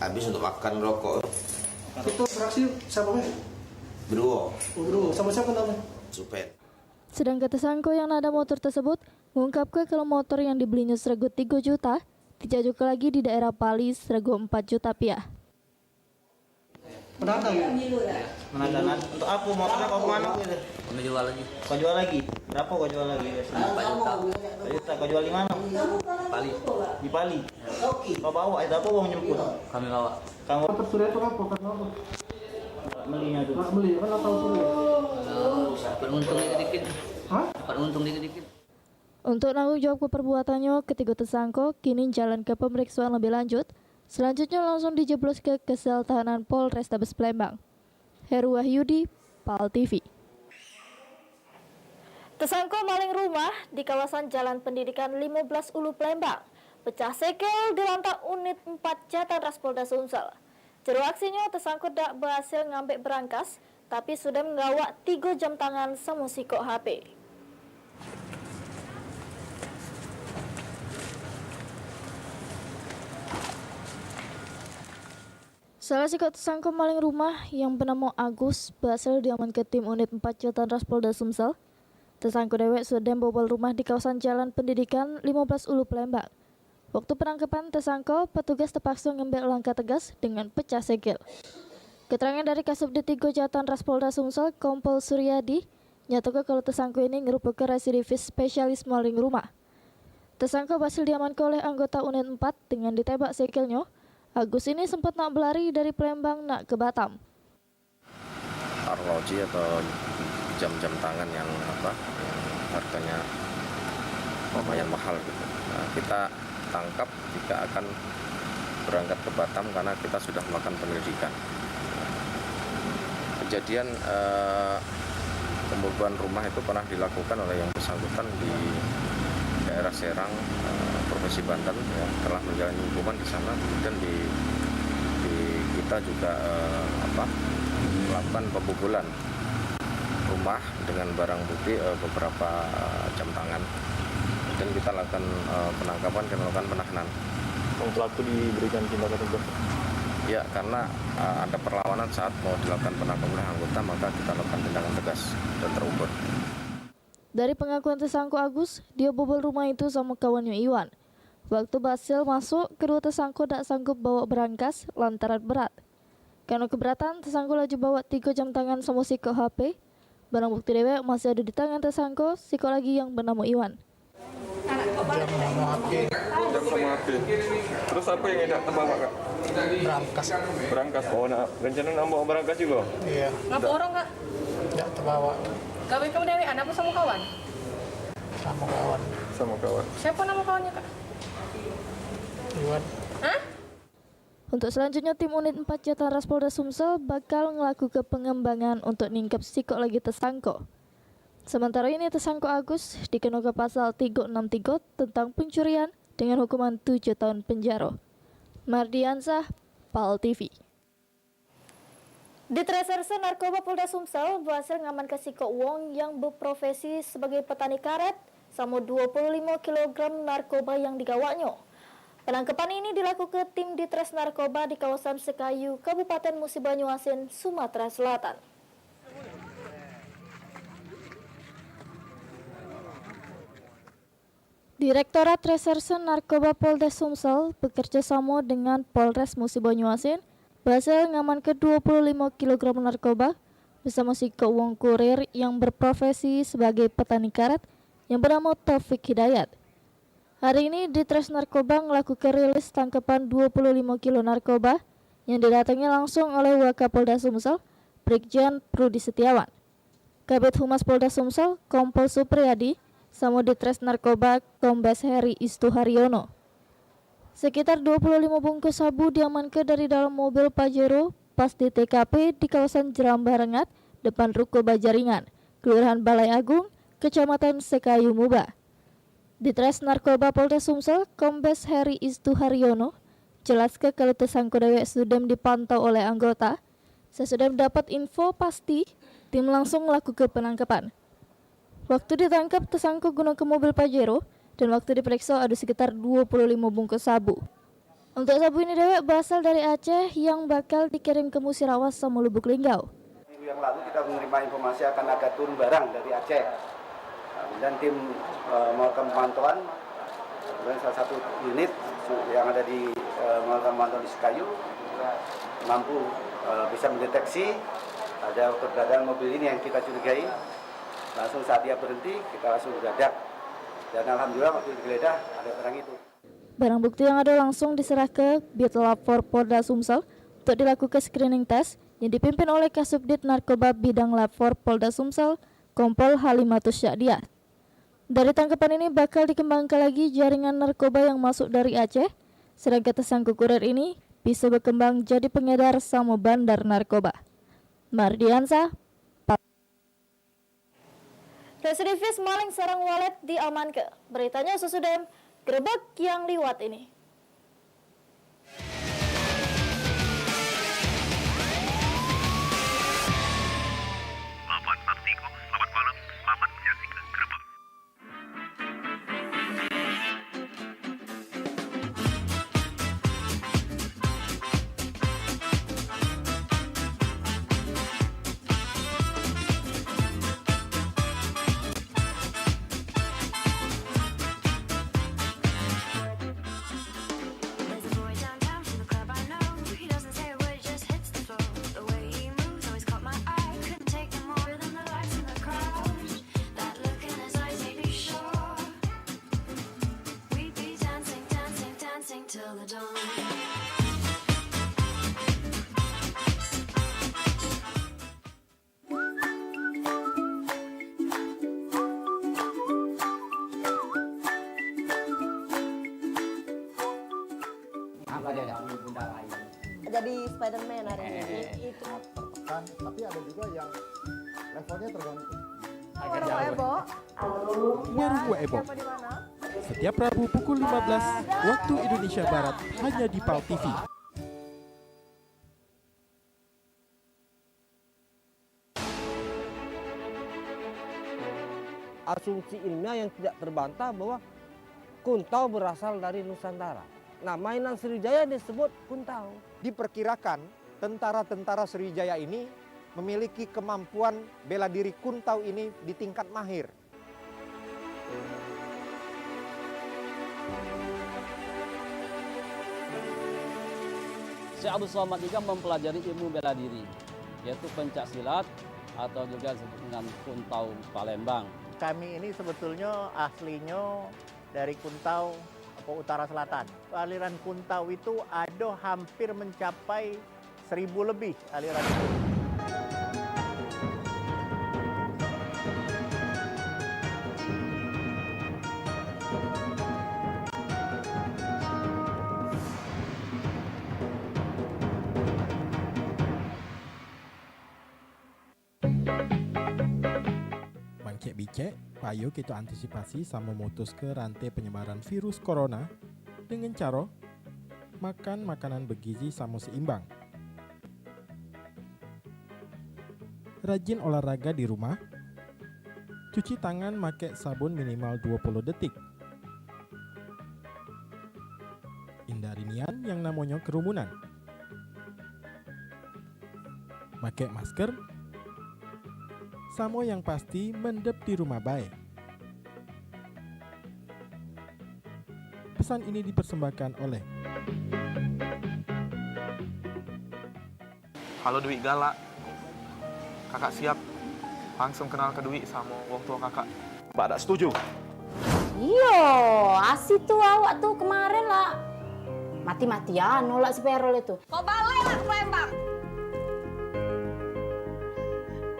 Speaker 21: Habis untuk makan rokok.
Speaker 19: Itu beraksi siapa ya?
Speaker 21: Berdua.
Speaker 19: Berdua. Sama siapa namanya?
Speaker 21: Supet.
Speaker 20: Sedangkan tersangka yang nada motor tersebut mengungkapkan kalau motor yang dibelinya seregok 3 juta dijajukan lagi di daerah Pali seregok 4 juta rupiah.
Speaker 19: Penantang ya? Penantang. Untuk apa motornya kau kemana gitu?
Speaker 17: Kami jual lagi.
Speaker 19: Kau jual lagi? Berapa kau jual lagi?
Speaker 17: 4 juta.
Speaker 19: 4 juta. Kau jual di mana?
Speaker 17: Pali.
Speaker 19: Di Pali. Kau bawa itu apa uang nyemput?
Speaker 17: Kami bawa.
Speaker 19: Kamu tersurai itu apa? Karena apa? Belinya tuh. Beli kan atau suruh?
Speaker 17: Dapat untung dikit-dikit.
Speaker 19: Hah?
Speaker 17: Dapat untung dikit-dikit.
Speaker 20: Untuk tanggung jawab perbuatannya, ketiga tersangka kini jalan ke pemeriksaan lebih lanjut. Selanjutnya langsung dijeblos ke sel tahanan Polrestabes Palembang. Heru Wahyudi, PAL TV. Tersangka maling rumah di kawasan Jalan Pendidikan 15 Ulu Palembang pecah segel di lantak unit 4 Jatan Ras Polda Sumsel. Juru aksinya tersangka tak berhasil ngambil berangkas, tapi sudah menggawak 3 jam tangan sama sikok HP. Salah sikok tersangka maling rumah yang bernama Agus berhasil diamankan tim unit 4 Jatan Ras Polda Sumsel. Tersangka dewek sudah membobol rumah di kawasan Jalan Pendidikan 15 Ulu Palembang. Waktu penangkapan tersangka, petugas terpaksa mengambil langkah tegas dengan pecah segel. Keterangan dari Kasubdit 3 Jatan Ras Polda Sumsel, Kompol Suryadi, nyatakan kalau tersangka ini merupakan residivis spesialis maling rumah. Tersangka berhasil diamankan oleh anggota unit 4 dengan ditembak segelnya. Agus ini sempat nak berlari dari Palembang nak ke Batam.
Speaker 22: Arloji atau jam-jam tangan yang harganya lumayan mahal gitu. Nah, kita tangkap jika akan berangkat ke Batam karena kita sudah melakukan penyelidikan. Kejadian pembobolan rumah itu pernah dilakukan oleh yang bersangkutan di daerah Serang, Provinsi Banten, ya, telah menjalani hukuman di sana. Kemudian di kita juga melakukan pembobolan rumah dengan barang bukti beberapa jam tangan. Dan kita lakukan penangkapan dan melakukan penahanan.
Speaker 2: Pelaku diberikan tindakan tegas.
Speaker 22: Ya, karena ada perlawanan saat mau dilakukan penangkapan oleh anggota, maka kita lakukan tindakan tegas dan terukur.
Speaker 20: Dari pengakuan tersangka Agus, dia bobol rumah itu sama kawannya Iwan. Waktu berhasil masuk, kedua tersangka tak sanggup bawa berangkas lantaran berat. Karena keberatan, tersangka laju bawa 3 jam tangan sama sikok HP. Barang bukti dewek masih ada di tangan tersangka, sikok lagi yang bernama Iwan.
Speaker 2: Jam sama HP. Terus apa yang hendak terbawa, Kak?
Speaker 23: Berangkas.
Speaker 2: Berangkas. Oh, rencana nak bawa berangkas juga?
Speaker 23: Iya.
Speaker 16: Ngapa orang, Kak?
Speaker 23: Tidak terbawa.
Speaker 16: Gawe kamu dewean apa sama kawan?
Speaker 23: Sama kawan.
Speaker 2: Sama kawan.
Speaker 16: Siapa nama kawannya, Kak?
Speaker 23: Iwan.
Speaker 16: Hah?
Speaker 20: Untuk selanjutnya, tim unit 4 Jatan Ras Polda Sumsel bakal melakukan pengembangan untuk ningkap sikok lagi tersangka. Sementara ini tersangka Agus dikenakan pasal 363 tentang pencurian dengan hukuman 7 tahun penjara. Mardiansah, PAL TV. Ditreserse Narkoba Polda Sumsel berhasil ngamankan Siko Wong yang berprofesi sebagai petani karet sama 25 kg narkoba yang digawanya. Penangkapan ini dilakukan tim Ditres Narkoba di kawasan Sekayu, Kabupaten Musi Banyuasin, Sumatera Selatan. Direktorat Reserse Narkoba Polda Sumsel bekerja sama dengan Polres Musi Banyuasin berhasil ngamankan 25 kg narkoba bersama Siko Wong kurir yang berprofesi sebagai petani karet yang bernama Taufik Hidayat. Hari ini Ditres Narkoba melakukan rilis tangkapan 25 kilo narkoba yang didatangi langsung oleh Wakapolda Sumsel, Brigjen Prudi Setiawan. Kabid Humas Polda Sumsel, Kompol Supriyadi, sama Ditres Narkoba, Kombes Heri Istuharyono. Sekitar 25 bungkus sabu diamankan dari dalam mobil Pajero pas di TKP di kawasan Jerambarengat, depan Ruko Bajaringan, Kelurahan Balai Agung, Kecamatan Sekayu Muba. Ditres Narkoba Polda Sumsel, Kombes Heri Istuharyono, jelaskan kalau tersangka dewek sudah dipantau oleh anggota. Sesudah mendapat info pasti, tim langsung melakukan penangkapan. Waktu ditangkap, tersangka gunakan mobil Pajero, dan waktu diperiksa ada sekitar 25 bungkus sabu. Untuk sabu ini dewek berasal dari Aceh yang bakal dikirim ke Musirawas sama Lubuk Linggau.
Speaker 1: Minggu yang lalu kita menerima informasi akan ada turun barang dari Aceh. Dan tim melakukan pemantauan, dan salah satu unit yang ada di melakukan pemantauan di Sekayu mampu bisa mendeteksi ada keberadaan mobil ini yang kita curigai. Langsung saat dia berhenti, kita langsung geledah. Dan alhamdulillah waktu digeledah ada barang itu.
Speaker 20: Barang bukti yang ada langsung diserah ke Bitlab Polda Sumsel untuk dilakukan screening test yang dipimpin oleh Kasubdit Narkoba Bidang Lab Polda Sumsel, Kompol Halimatus Syakdiar. Dari tangkapan ini bakal dikembangkan lagi jaringan narkoba yang masuk dari Aceh, sedangkan tersangka kurir ini bisa berkembang jadi pengedar sama bandar narkoba. Mardiansah, residivis maling sarang walet diamankan. Beritanya sesudah gerebek yang liwat ini.
Speaker 6: Selamat malam, selamat menyaksikan gerebek.
Speaker 19: Jadi Spider-Man hari ini. Itu.
Speaker 9: Kan, tapi ada juga yang levelnya tergantung.
Speaker 19: Warung Ebo.
Speaker 7: Warung Ebo. Setiap Rabu pukul 15 waktu Indonesia Barat hanya di PAL TV.
Speaker 8: Asumsi ilmiah yang tidak terbantah bahwa kuntau berasal dari Nusantara. Nah, mainan Sriwijaya disebut kuntau.
Speaker 7: Diperkirakan tentara-tentara Sriwijaya ini memiliki kemampuan bela diri kuntau ini di tingkat mahir.
Speaker 24: Syekh Abdul Somad juga mempelajari ilmu bela diri, yaitu pencak silat atau juga disebut dengan kuntau Palembang.
Speaker 25: Kami ini sebetulnya aslinya dari Kuntau Utara Selatan. Aliran Kuntau itu ada hampir mencapai 1000 lebih aliran itu.
Speaker 4: Aceh, payo kita antisipasi sama memutus ke rantai penyebaran virus corona dengan cara makan makanan bergizi sama seimbang. Rajin olahraga di rumah. Cuci tangan pakai sabun minimal 20 detik. Hindari nian yang namanya kerumunan. Pakai masker. Samo yang pasti mendep di rumah baik. Pesan ini dipersembahkan oleh
Speaker 10: Halo Dwi galak. Kakak siap langsung kenal ke Dwi sama wong tua kakak.
Speaker 11: Mbak tak setuju.
Speaker 12: Iya, asik tuh awak tuh kemarin lah. Mati-matian nolak si Perol itu.
Speaker 16: Kau balik lah ke Palembang.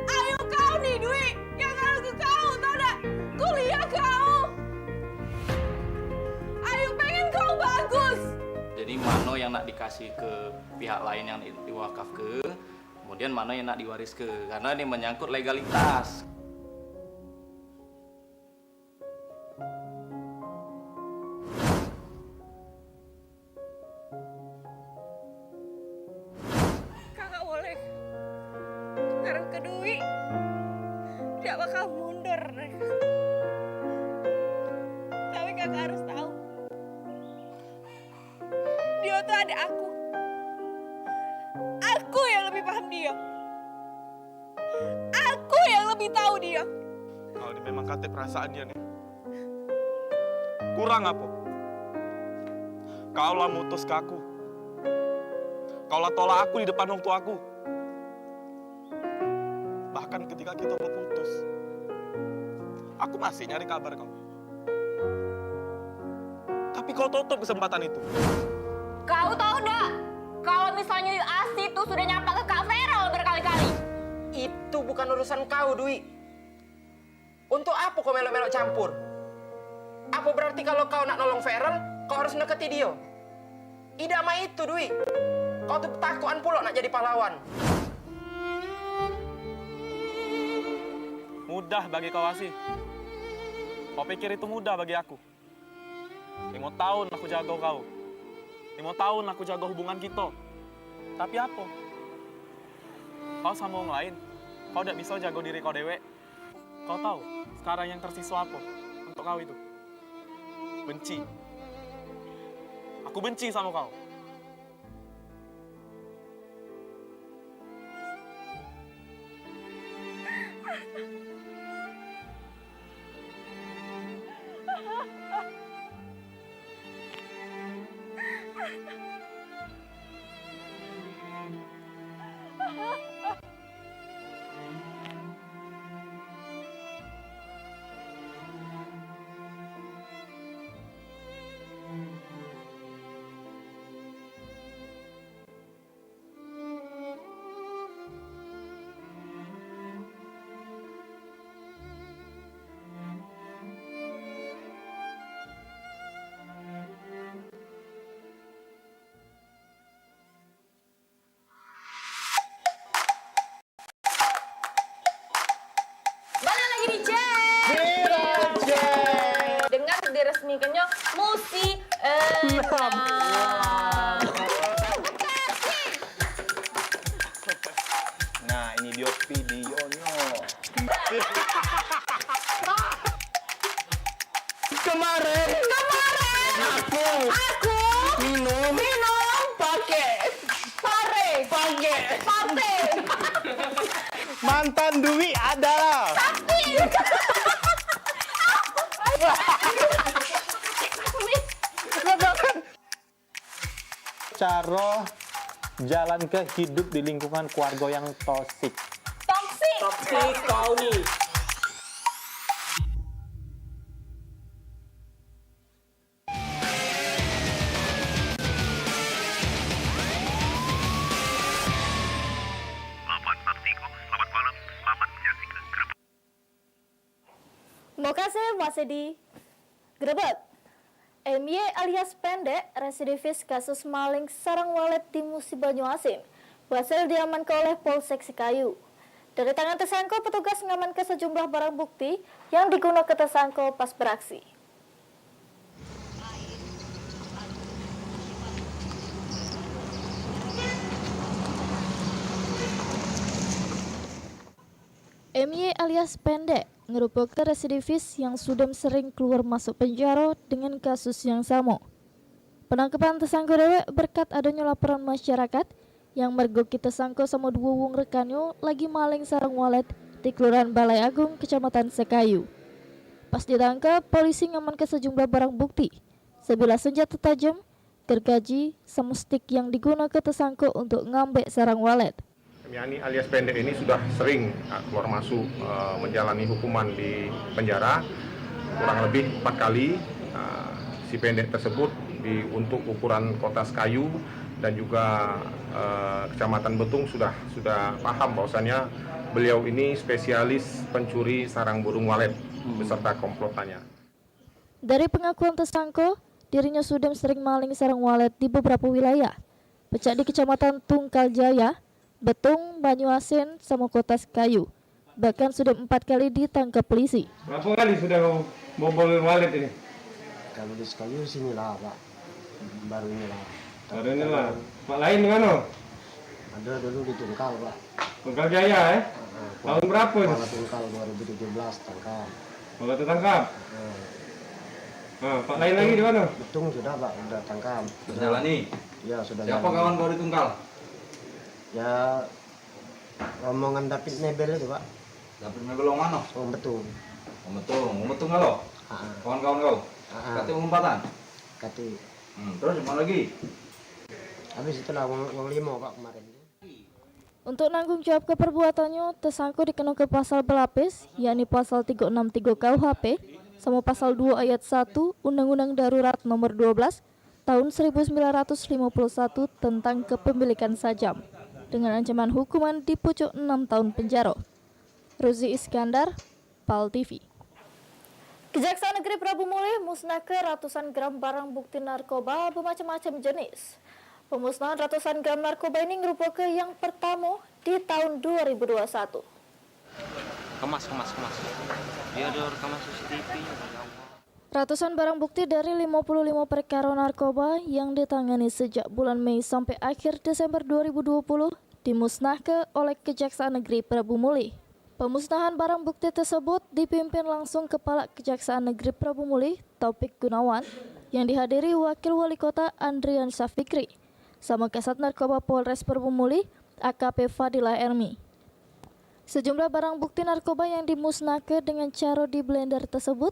Speaker 16: Ayo kau nih Dwi, yang harus ke kau, tau gak? Kuliah kau. Ayo pengen kau bagus.
Speaker 14: Jadi mana yang nak dikasih ke pihak lain yang diwakaf ke, kemudian mana yang nak diwaris ke, karena ini menyangkut legalitas.
Speaker 16: Kakak boleh sekarang ke Dwi, tidak bakal mundur. Tapi kakak harus tahu, dia tuh ada aku. Aku yang lebih paham dia. Aku yang lebih tahu dia.
Speaker 10: Kalau ini memang kate perasaan dia nih. Kurang apa? Kau lah mutus ke aku. Kau lah tolak aku di depan orang tua aku. Bahkan ketika kita berputus, aku masih nyari kabar kau. Tapi kau tutup kesempatan itu.
Speaker 12: Kau tahu enggak? Kalau misalnya Asi itu sudah nyapa ke Kak Ferol berkali-kali.
Speaker 15: Itu bukan urusan kau, Dwi. Untuk apa kau melok-melok campur? Apa berarti kalau kau nak nolong Ferel, kau harus deketi dia? Tidak mah itu, Dwi. Kau tuh takuan pula nak jadi pahlawan.
Speaker 10: Mudah bagi kau Asi. Kau pikir itu mudah bagi aku? 5 tahun aku jaga kau. 5 tahun aku jaga hubungan kita. Tapi apa? Kau sama orang lain. Kau tidak bisa jaga diri kau dewek. Kau tahu sekarang yang tersisa apa untuk kau itu? Benci. Aku benci sama kau.
Speaker 12: Dengan diresmikannya Musi
Speaker 10: Nah, ini dia videonya.
Speaker 16: Kemarin aku minum pakai pate.
Speaker 11: Mantan Dwi adalah. Cara jalan ke hidup di lingkungan keluarga yang toksik.
Speaker 16: Toksik kau nih.
Speaker 20: Mokase masih di Grebek. MY alias Pendek, residivis kasus maling sarang walet di Musi Banyuasin, berhasil diamankan oleh Polsek Sikayu. Dari tangan tersangka, petugas mengamankan sejumlah barang bukti yang digunakan tersangka pas beraksi. MY alias Pendek merupakan residivis yang sudah sering keluar masuk penjara dengan kasus yang sama. Penangkapan tersangka dewek berkat adanya laporan masyarakat yang mergoki tersangka sama dua wong rekannya lagi maling sarang walet di Kelurahan Balai Agung, Kecamatan Sekayu. Pas ditangkap, polisi ngamankan sejumlah barang bukti, sebilah senjata tajam, gergaji, sama stik yang digunakan tersangka untuk ngambek sarang walet.
Speaker 3: Yani alias Pendek ini sudah sering keluar masuk menjalani hukuman di penjara kurang lebih 4 kali. Si Pendek tersebut untuk ukuran kota Sekayu dan juga Kecamatan Betung sudah paham bahwasannya beliau ini spesialis pencuri sarang burung walet beserta komplotannya.
Speaker 20: Dari pengakuan tersangka, dirinya sudah sering maling sarang walet di beberapa wilayah, pecah di Kecamatan Tungkal Jaya, Betung, Banyuasin, sama kota Sekayu. Bahkan sudah 4 kali ditangkap polisi.
Speaker 5: Berapa kali sudah kau bobol walet ini?
Speaker 13: Kalau di Sekayu sini lah Pak, baru ini lah.
Speaker 5: Baru ini lah. Pak lain di mana?
Speaker 13: Ada dulu di Tungkal Pak.
Speaker 5: Tungkal Jaya Tahun berapa?
Speaker 13: Kuala Tungkal 2017 tangkap.
Speaker 5: Kalau tertangkap? Pak lain lagi di mana?
Speaker 13: Betung sudah Pak, sudah tangkap.
Speaker 18: Sudah jalani?
Speaker 13: Ya sudah.
Speaker 18: Siapa
Speaker 13: jalani.
Speaker 18: kawan kau di Tungkal?
Speaker 13: Ya rombongan David Mebel itu Pak.
Speaker 18: David Mebel yang mana?
Speaker 13: Om Betung.
Speaker 18: Om Betung, Om Betung kalau? Kawan-kawan kau? Kati umpatan?
Speaker 13: Kati.
Speaker 18: Terus mana lagi?
Speaker 13: Habis itulah uang 5 Pak kemarin.
Speaker 20: Untuk nanggung jawab ke perbuatannya, tersangka dikenakan pasal berlapis, yakni pasal 363 KUHP, sama pasal 2 ayat 1 Undang-Undang Darurat Nomor 12 Tahun 1951 tentang kepemilikan sajam, dengan ancaman hukuman di pucuk 6 tahun penjara. Ruzi Iskandar, PAL TV. Kejaksaan Negeri Prabu Mulih musnahkan ratusan gram barang bukti narkoba bermacam-macam jenis. Pemusnahan ratusan gram narkoba ini merupakan yang pertama di tahun 2021.
Speaker 21: Kemas. Dia ada rekaman CCTV.
Speaker 20: Ratusan barang bukti dari 55 perkara narkoba yang ditangani sejak bulan Mei sampai akhir Desember 2020 dimusnahkan oleh Kejaksaan Negeri Prabu Mulih. Pemusnahan barang bukti tersebut dipimpin langsung Kepala Kejaksaan Negeri Prabu Mulih, Taufik Gunawan, yang dihadiri Wakil Wali Kota Andrian Safikri, sama Kasat Narkoba Polres Prabu Mulih, AKP Fadila Ermi. Sejumlah barang bukti narkoba yang dimusnahkan dengan cara di blender tersebut,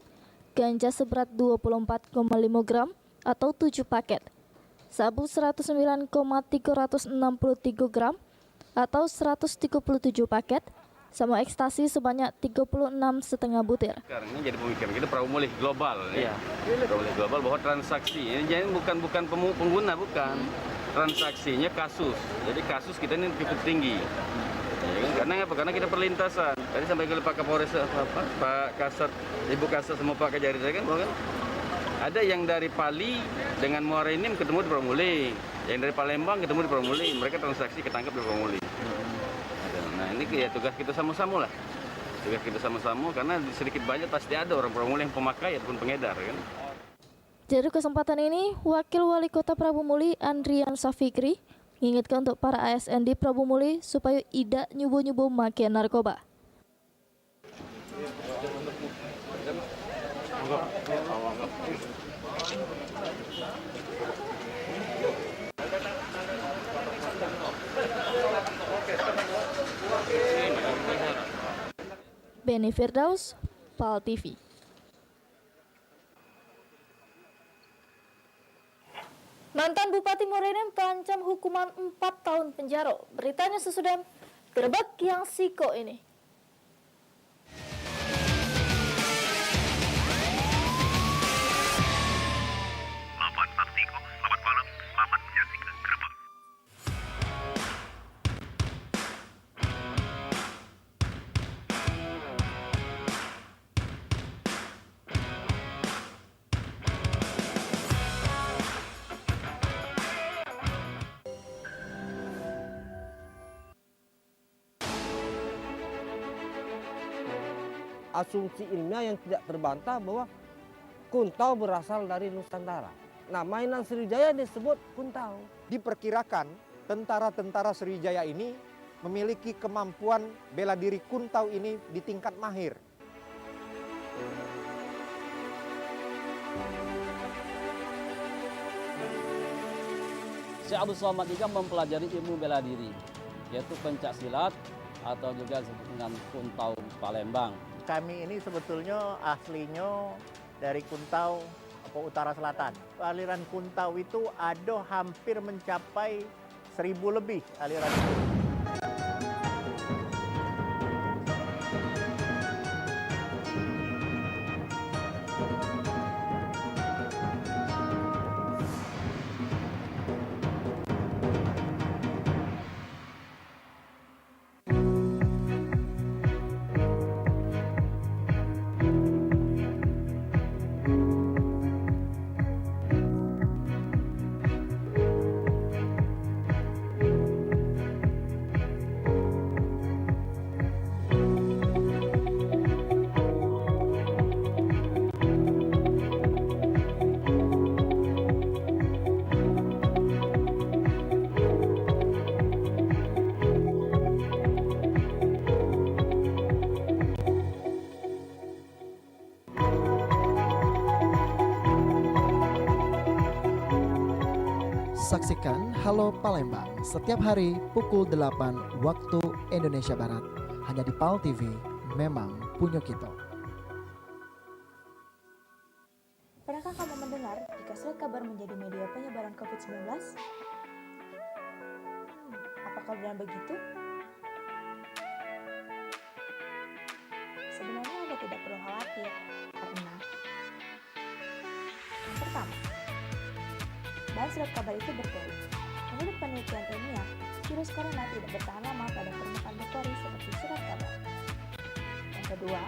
Speaker 20: ganja seberat 24,5 gram atau 7 paket, sabu 109,363 gram atau 137 paket, sama ekstasi sebanyak 36,5 butir.
Speaker 21: Sekarang ini jadi pemikiran kita Prabu Mulih global. Iya. Prabu Mulih global bahwa transaksi ini jadi bukan pengguna, bukan. Transaksinya kasus. Jadi kasus kita ini cukup tinggi. Ya, kan? Karena apa? Karena kita perlintasan. Tadi sampai ke Pak Kapolres, Pak Kasat, Ibu Kasat sama Pak Kajari kan, bahwa kan ada yang dari Pali dengan Muara ini ketemu di Prabu Mulih, yang dari Palembang ketemu di Prabu Mulih. Mereka transaksi ketangkap di Prabu Mulih. Nah ini ya tugas kita sama-sama lah. Tugas kita sama-sama karena sedikit banyak pasti ada orang Prabu Mulih yang pemakai ataupun pengedar kan.
Speaker 20: Jadi kesempatan ini, Wakil Wali Kota Prabu Mulih Andrian Safikri mengingatkan untuk para ASN di Prabu Mulih supaya tidak nyubu-nyubu make narkoba. Benny Firdaus, PAL TV. Mantan Bupati Morenin terancam hukuman 4 tahun penjara. Beritanya sesudah gerebek yang siko ini.
Speaker 6: Lapan Sartiko, selamat malam, selamat menyaksikan gerebek.
Speaker 8: asumsi ilmiah yang tidak terbantah bahwa Kuntau berasal dari Nusantara. Nah, mainan Sriwijaya disebut Kuntau.
Speaker 7: Diperkirakan tentara-tentara Sriwijaya ini memiliki kemampuan bela diri Kuntau ini di tingkat mahir.
Speaker 24: Syekh Abdul Somad juga mempelajari ilmu bela diri, yaitu pencak silat atau juga disebut dengan Kuntau Palembang.
Speaker 25: Kami ini sebetulnya aslinya dari Kuntau Utara Selatan. Aliran Kuntau itu ada hampir mencapai 1000 lebih aliran.
Speaker 1: Saksikan Halo Palembang setiap hari pukul 8 waktu Indonesia Barat. Hanya di PAL TV, memang punya kita.
Speaker 20: Pernahkah kamu mendengar jika surat kabar menjadi media penyebaran COVID-19? Apakah benar begitu? Sebenarnya Anda tidak perlu khawatir, karena yang pertama, bahan surat kabar itu berpori. Menurut penelitian ilmiah, virus corona tidak bertahan lama pada permukaan berpori seperti surat kabar. Yang kedua,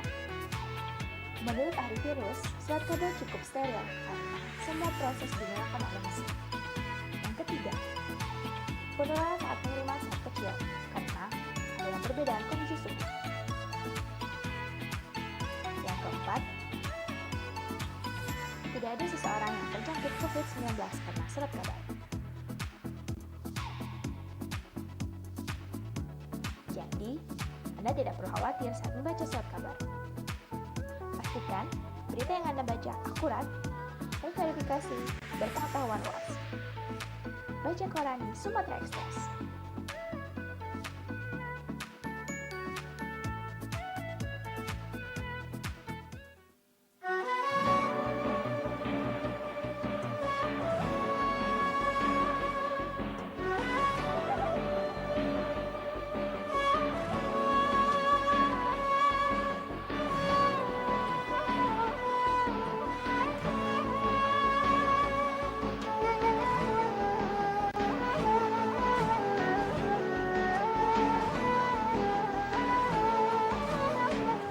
Speaker 20: menurut ahli virus, surat kabar cukup steril karena semua proses dilakukan oleh mesin. Yang ketiga, penularan saat pengiriman sangat kecil karena ada yang perbedaan kondisi suhu. Yang keempat, tidak ada seseorang yang terjangkit COVID-19 karena surat kabar. Jadi, Anda tidak perlu khawatir saat membaca surat kabar. Pastikan berita yang Anda baca akurat, terverifikasi, berpengetahuan luas. Baca koran di Sumatera Express.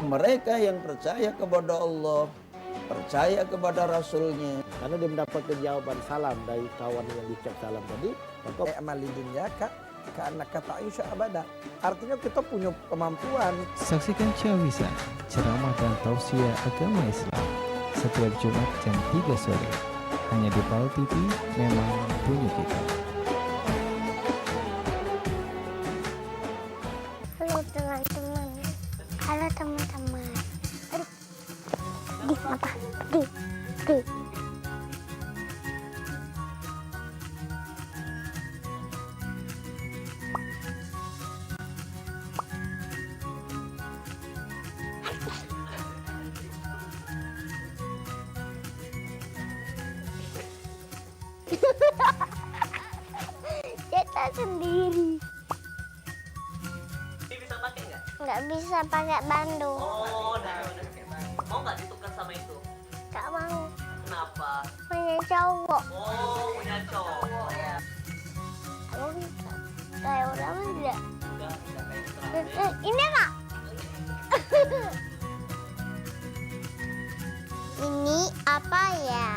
Speaker 2: Mereka yang percaya kepada Allah, percaya kepada Rasulnya.
Speaker 25: Karena dia mendapatkan jawaban salam dari kawan yang dicap salam tadi.
Speaker 2: Maka amali dunia karena kata Aisyah abada. Artinya kita punya kemampuan.
Speaker 17: Saksikan Syawisa, ceramah dan tausiah agama Islam setiap Jumat jam 3 sore. Hanya di PAL TV, memang punya kita.
Speaker 22: Halo teman-teman. Halo teman-teman. Aduh. Di apa? Di. Cetak sendiri.
Speaker 23: Bisa pakai nggak?
Speaker 22: Nggak bisa pakai bandu.
Speaker 23: Oh, udah mau nggak ditukar sama itu?
Speaker 22: Nggak mau.
Speaker 23: Kenapa?
Speaker 22: Punya cowok.
Speaker 23: Oh, punya cowok ya.
Speaker 22: Kamu bisa kayak orang enggak?
Speaker 23: Enggak kayak orang.
Speaker 22: Ini Kak. Ini apa ya?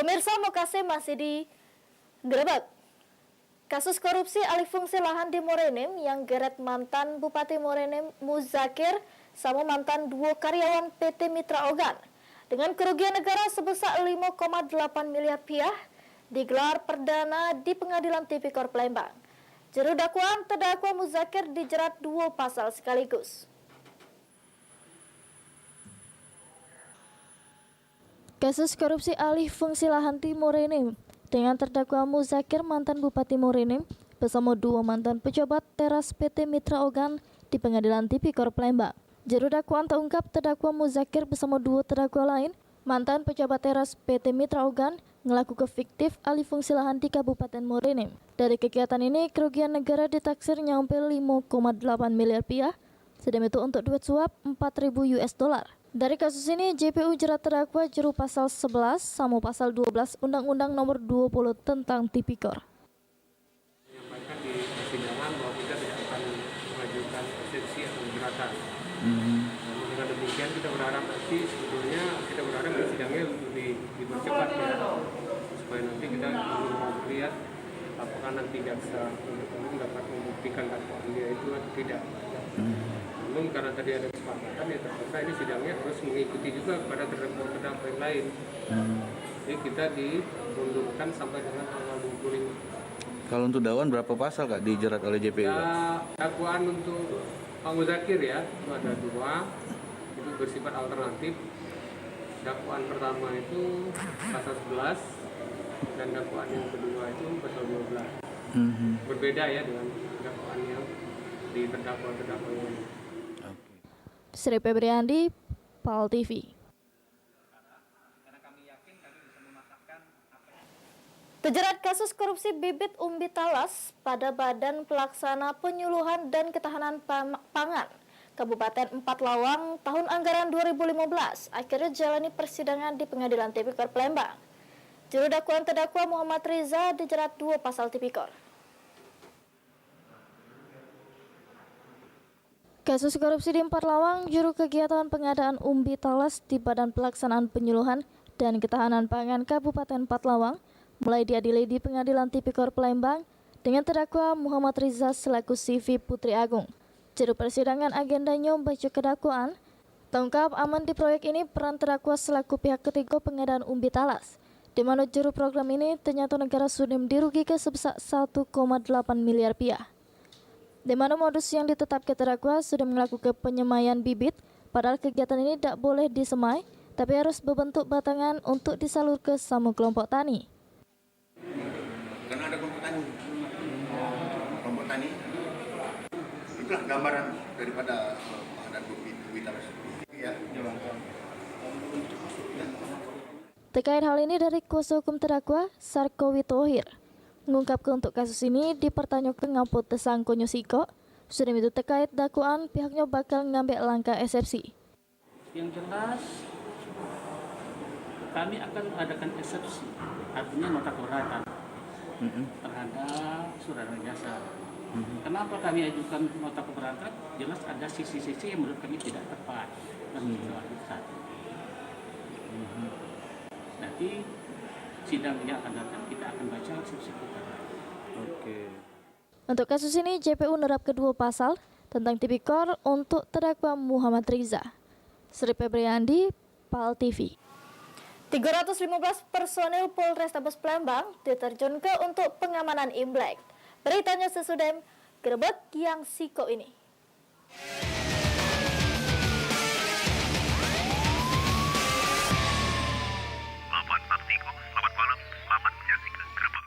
Speaker 20: Pemirsa, Mokase masih di Grebek. Kasus korupsi alih fungsi lahan di Morenim yang geret mantan Bupati Morenim Muzakir sama mantan duo karyawan PT Mitra Organ dengan kerugian negara sebesar 5,8 miliar rupiah digelar perdana di Pengadilan Tipikor Palembang. Juru dakwaan terdakwa Muzakir dijerat 2 pasal sekaligus. Kasus korupsi alih fungsi lahan di Morenim dengan terdakwa Muzakir mantan Bupati Morenim bersama 2 mantan pejabat teras PT Mitra Organ di Pengadilan Tipikor Palembang. Juru dakwaan terungkap terdakwa Muzakir bersama 2 terdakwa lain mantan pejabat teras PT Mitra Organ melakukan fiktif alih fungsi lahan di Kabupaten Morenim. Dari kegiatan ini kerugian negara ditaksir nyampe 5,8 miliar rupiah, sedang itu untuk duit suap 4.000 US dollar. Dari kasus ini, JPU jerat terdakwa juru pasal 11 sama pasal 12 Undang-Undang Nomor 20 tentang Tipikor.
Speaker 5: Menyampaikan di persidangan bahwa kita tidak akan mengajukan eksepsi atau keberatan. Dengan demikian kita berharap nanti sebetulnya kita berharap sidangnya lebih dipercepat ya, supaya nanti kita melihat apakah nanti jaksa penuntut umum dapat membuktikan dakwaan dia itu atau tidak. Namun karena tadi ada kesepakatan ya terpaksa ini sidangnya harus mengikuti juga kepada terdakwa yang lain. Jadi kita dimundurkan sampai dengan tanggal 25.
Speaker 4: Kalau untuk dakwaan berapa pasal Kak dijerat oleh JPU?
Speaker 5: Ya, dakwaan untuk Pak Muzakir ya itu ada 2, itu bersifat alternatif. Dakwaan pertama itu pasal 11 dan dakwaan yang kedua itu pasal 12. Berbeda ya dengan dakwaan yang di terdakwa-terdakwa yang lain.
Speaker 20: Sri Febriandi, PAL TV. Terjerat kasus korupsi bibit umbi talas pada Badan Pelaksana Penyuluhan dan Ketahanan Pangan Kabupaten 4 Lawang tahun anggaran 2015 akhirnya jalani persidangan di Pengadilan Tipikor Palembang. Juru dakwaan terdakwa Muhammad Riza dijerat 2 pasal Tipikor. Kasus korupsi di 4 Lawang, juru kegiatan pengadaan umbi talas di Badan Pelaksanaan Penyuluhan dan Ketahanan Pangan Kabupaten 4 Lawang mulai diadili di Pengadilan Tipikor Palembang dengan terdakwa Muhammad Riza selaku CV Putri Agung. Juru persidangan agendanya membaca kedakwaan, terungkap aman di proyek ini peran terdakwa selaku pihak ketiga pengadaan umbi talas, di mana juru program ini ternyata negara sudah dirugikan sebesar 1,8 miliar rupiah. Di mana modus yang ditetapkan terdakwa sudah melakukan penyemaian bibit, padahal kegiatan ini tidak boleh disemai, tapi harus berbentuk batangan untuk disalur ke sama kelompok tani.
Speaker 9: Karena ada kelompok tani, itulah gambaran daripada pengadaan umbi talas. Ya.
Speaker 20: Terkait hal ini dari kuasa hukum terdakwa Sarkowi Thohir mengungkapkan untuk kasus ini dipertanyakan ngaput tersangka Nyosiko, sudah itu terkait dakwaan pihaknya bakal ngambil langkah eksepsi.
Speaker 14: Yang jelas kami akan adakan eksepsi, artinya nota keberatan terhadap surat jasa. Kenapa kami ajukan nota keberatan? Jelas ada sisi-sisi yang menurut kami tidak tepat dan tidak adil. Nanti sidangnya akan datang, kita akan baca eksepsi kita.
Speaker 20: Untuk kasus ini, JPU menerapkan 2 pasal tentang Tipikor untuk terdakwa Muhammad Riza. Sri Febriandi, PAL TV. 315 personil Polrestabes Palembang diterjunkan untuk pengamanan Imlek. Beritanya sesudah Grebek yang siko ini.
Speaker 6: Lapan Taktiko, selamat malam, selamat menyaksikan Grebek.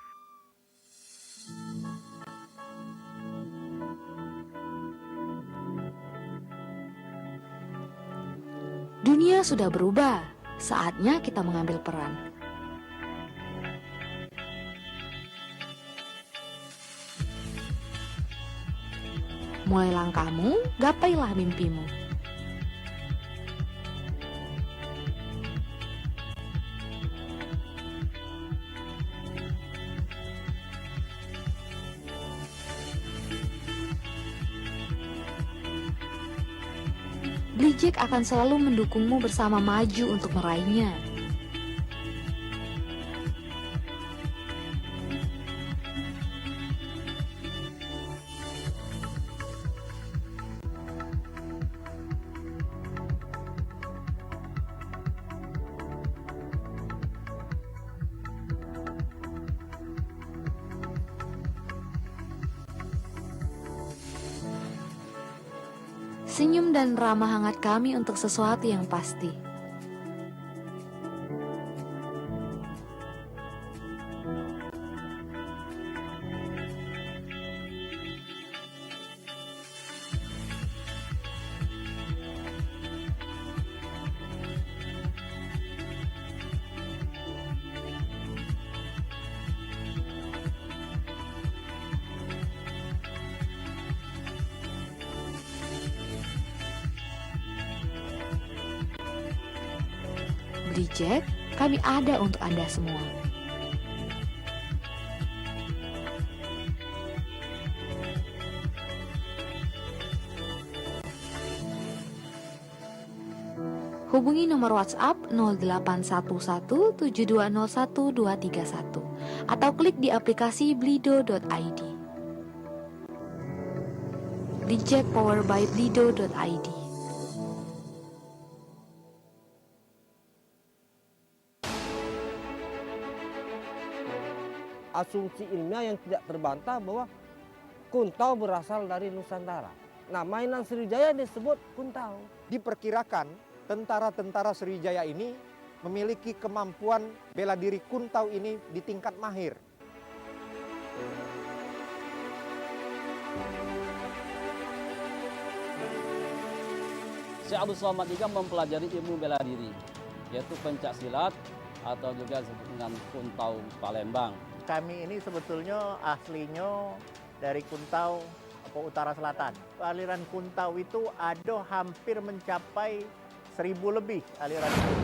Speaker 15: Dunia sudah berubah, saatnya kita mengambil peran. Mulai langkahmu, gapailah mimpimu. Blijek akan selalu mendukungmu bersama maju untuk meraihnya. senyum dan ramah hangat kami untuk sesuatu yang pasti. Bridgek, kami ada untuk Anda semua. Hubungi nomor WhatsApp 081172012231 atau klik di aplikasi blido.id. Bridgek powered by blido.id.
Speaker 8: Asumsi ilmiah yang tidak terbantah bahwa kuntau berasal dari Nusantara. Nah, mainan Sriwijaya disebut kuntau.
Speaker 7: Diperkirakan tentara-tentara Sriwijaya ini memiliki kemampuan bela diri kuntau ini di tingkat mahir.
Speaker 24: Syekh Abdul Somad juga mempelajari ilmu bela diri, yaitu pencak silat atau juga disebut dengan kuntau Palembang.
Speaker 25: Kami ini sebetulnya aslinya dari Kuntau Utara Selatan. Aliran Kuntau itu ada hampir mencapai 1000 lebih aliran itu.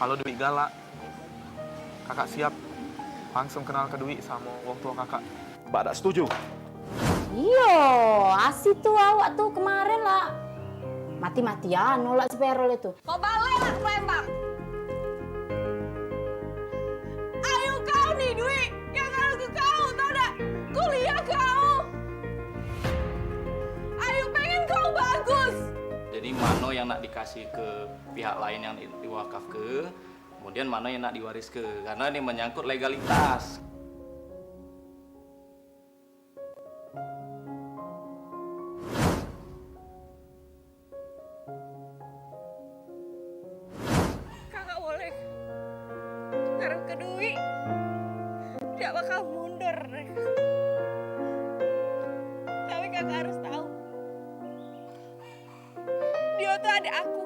Speaker 10: Halo Dwi galak. Kakak siap langsung kenal ke Dwi sama wong tua kakak.
Speaker 11: Badak setuju.
Speaker 12: Iya, asik tuh awak tuh kemarin lah. Mati-matian nolak Sperol itu.
Speaker 16: Kau balik lah ke Palembang. Ayo kau nih Dwi, yang harus ke kau tau dah. Kuliah kau. Ayo pengen kau bagus.
Speaker 19: Jadi mana yang nak dikasih ke pihak lain yang diwakaf ke, kemudian mana yang nak diwaris ke, karena ini menyangkut legalitas.
Speaker 16: Kakak boleh ngarep ke Dwi, tidak bakal mundur. Tapi kakak harus tahu, dia tuh ada aku.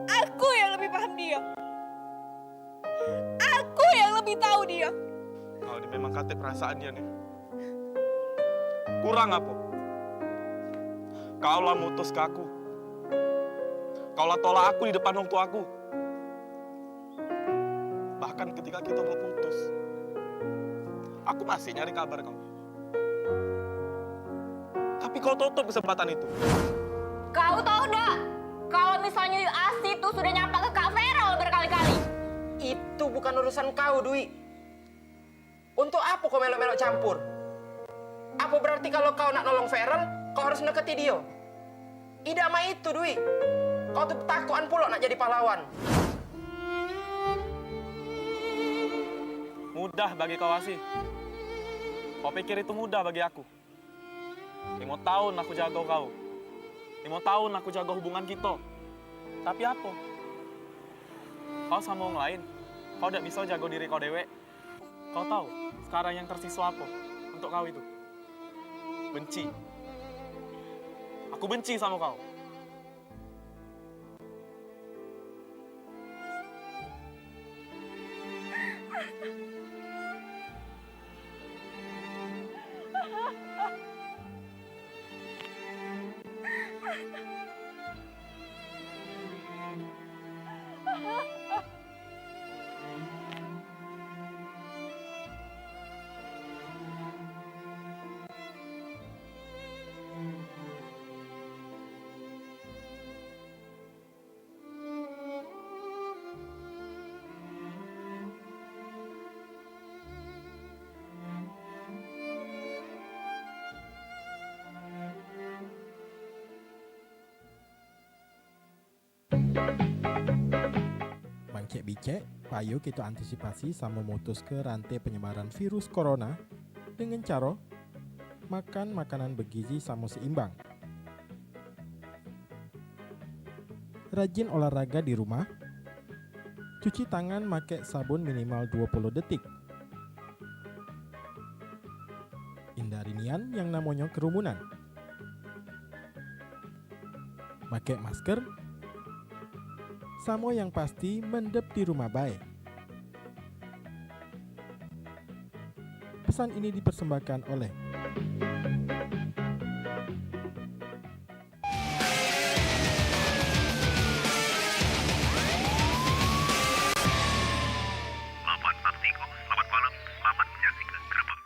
Speaker 16: Aku yang lebih paham dia. Aku yang lebih tahu dia.
Speaker 10: Kau ini memang kate perasaan dia nih. Kurang apa? Kau lah mutus ke aku. Kau lah tolak aku di depan orang tua aku. Bahkan ketika kita mau putus, aku masih nyari kabar kau. Tapi kau tutup kesempatan itu.
Speaker 16: Kau tahu dah, kalau misalnya Asi itu sudah nyampak ke Kak Feral berkali-kali.
Speaker 26: Itu bukan urusan kau, Dwi. Untuk apa kau melok-melok campur? Apa berarti kalau kau nak nolong Feral, kau harus deketi dia? Tidak mah itu, Dwi. Kau tuh takuan pula nak jadi pahlawan.
Speaker 10: Mudah bagi kau Asi. Kau pikir itu mudah bagi aku? 5 tahun aku jaga kau. 5 tahun aku jaga hubungan kita. Tapi apa? Kau sama orang lain. Kau tidak bisa jaga diri kau dewek. Kau tahu sekarang yang tersisa apa untuk kau itu? Benci. Aku benci sama kau.
Speaker 1: Mangcek bicek, payo kita antisipasi sama memutus ke rantai penyebaran virus corona dengan cara makan makanan bergizi sama seimbang. Rajin olahraga di rumah. Cuci tangan pakai sabun minimal 20 detik. Hindari nian yang namanya kerumunan. Pakai masker. Samo yang pasti mendep di rumah baik. Pesan ini dipersembahkan oleh
Speaker 6: Selamat malam, selamat menyaksikan Grebek.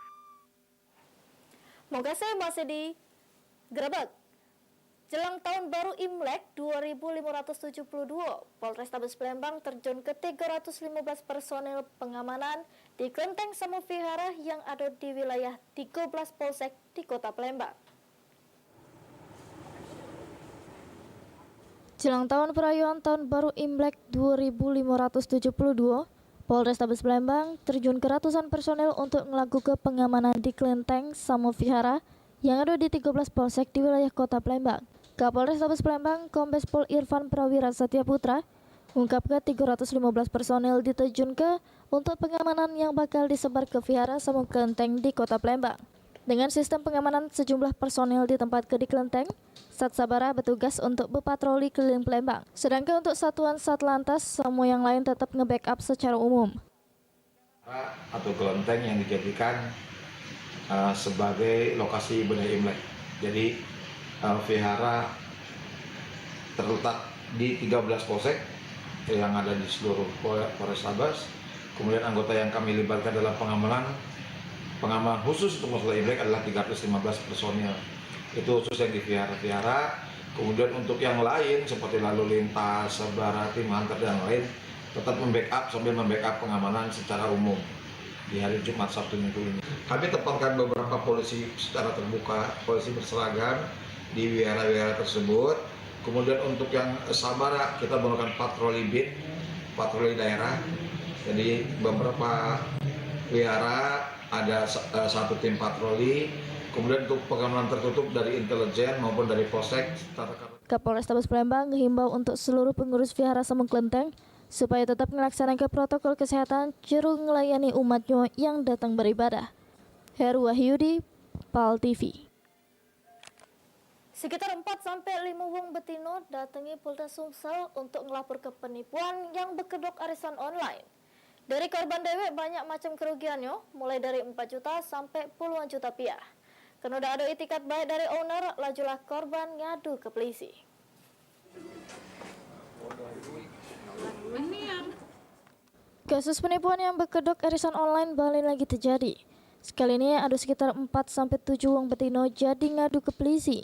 Speaker 20: Moga saya masih di Grebek. Jelang tahun baru Imlek 2572, Polrestabes Palembang terjun ke 315 personel pengamanan di kelenteng Samo Vihara yang ada di wilayah 13 polsek di Kota Palembang. Jelang tahun perayaan tahun baru Imlek 2572, Polrestabes Palembang terjun ke ratusan personel untuk melakukan pengamanan di kelenteng Samo Vihara yang ada di 13 polsek di wilayah Kota Palembang. Kapolrestabes Palembang, Kombes Pol Irfan Prawira Satyaputra, mengungkapkan 315 personel diterjunkan untuk pengamanan yang bakal disebar ke Vihara Samo Kelenteng di Kota Palembang. Dengan sistem pengamanan sejumlah personel ditempatkan di kelenteng, Sat Sabara bertugas untuk berpatroli keliling Palembang. Sedangkan untuk satuan Satlantas, semua yang lain tetap nge-backup secara umum.
Speaker 3: Atau kelenteng yang dijadikan sebagai lokasi ibadah Imlek. Jadi Vihara terletak di 13 polsek yang ada di seluruh Polrestabes. Kemudian anggota yang kami libatkan dalam pengamanan khusus untuk masalah Imlek adalah 315 personil. Itu khusus yang di Vihara. Kemudian untuk yang lain seperti lalu lintas, sabara, tim antar dan lain tetap membackup sambil membackup pengamanan secara umum di hari Jumat, Sabtu, Minggu ini. Kami tempatkan beberapa polisi secara terbuka, polisi berseragam di wihara-wihara tersebut. Kemudian untuk yang sabara kita melakukan patroli beat, patroli daerah. Jadi beberapa wihara ada satu tim patroli. Kemudian untuk pengamanan tertutup dari intelijen maupun dari polsek.
Speaker 20: Kapolrestabes Palembang menghimbau untuk seluruh pengurus Vihara Samo Kelenteng supaya tetap melaksanakan protokol kesehatan juru melayani umatnya yang datang beribadah. Heru Wahyudi, PAL TV. Sekitar 4-5 wong betino datangi Polda Sumsel untuk melapor ke penipuan yang berkedok arisan online. Dari korban dewek banyak macam kerugiannya, mulai dari 4 juta sampai puluhan juta rupiah. Karena udah ada itikat baik dari owner, lajulah korban ngadu ke polisi. Kasus penipuan yang berkedok arisan online balik lagi terjadi. Sekali ini ada sekitar 4-7 wong betino jadi ngadu ke polisi.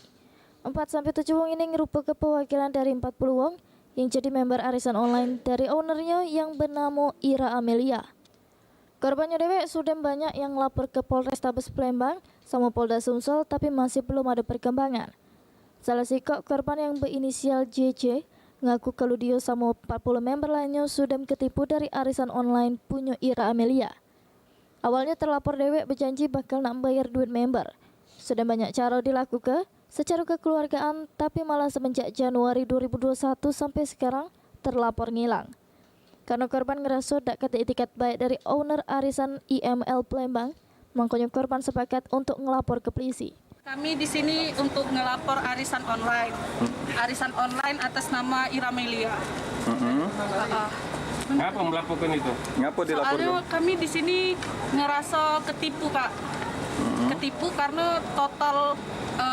Speaker 20: 4-7 wong ini merupakan perwakilan dari 40 wong yang jadi member arisan online dari ownernya yang bernama Ira Amelia. Korbannya dewek sudah banyak yang lapor ke Polrestabes Palembang sama Polda Sumsel tapi masih belum ada perkembangan. Salah sikok korban yang berinisial JJ ngaku kalau dia sama 40 member lainnya sudah ketipu dari arisan online punya Ira Amelia. Awalnya terlapor dewek berjanji bakal nak bayar duit member. Sudah banyak cara dilakukan secara kekeluargaan, tapi malah semenjak Januari 2021 sampai sekarang terlapor ngilang. Karena korban ngerasa tak kata etikat baik dari owner arisan IML Palembang, makanya korban sepakat untuk ngelapor ke polisi.
Speaker 2: Kami di sini untuk ngelapor arisan online. Arisan online atas nama Iramelia.
Speaker 5: Kenapa melaporkan itu?
Speaker 4: Ngapa dilaporkan?
Speaker 2: Soalnya kami di sini ngerasa ketipu, Kak. Ketipu karena total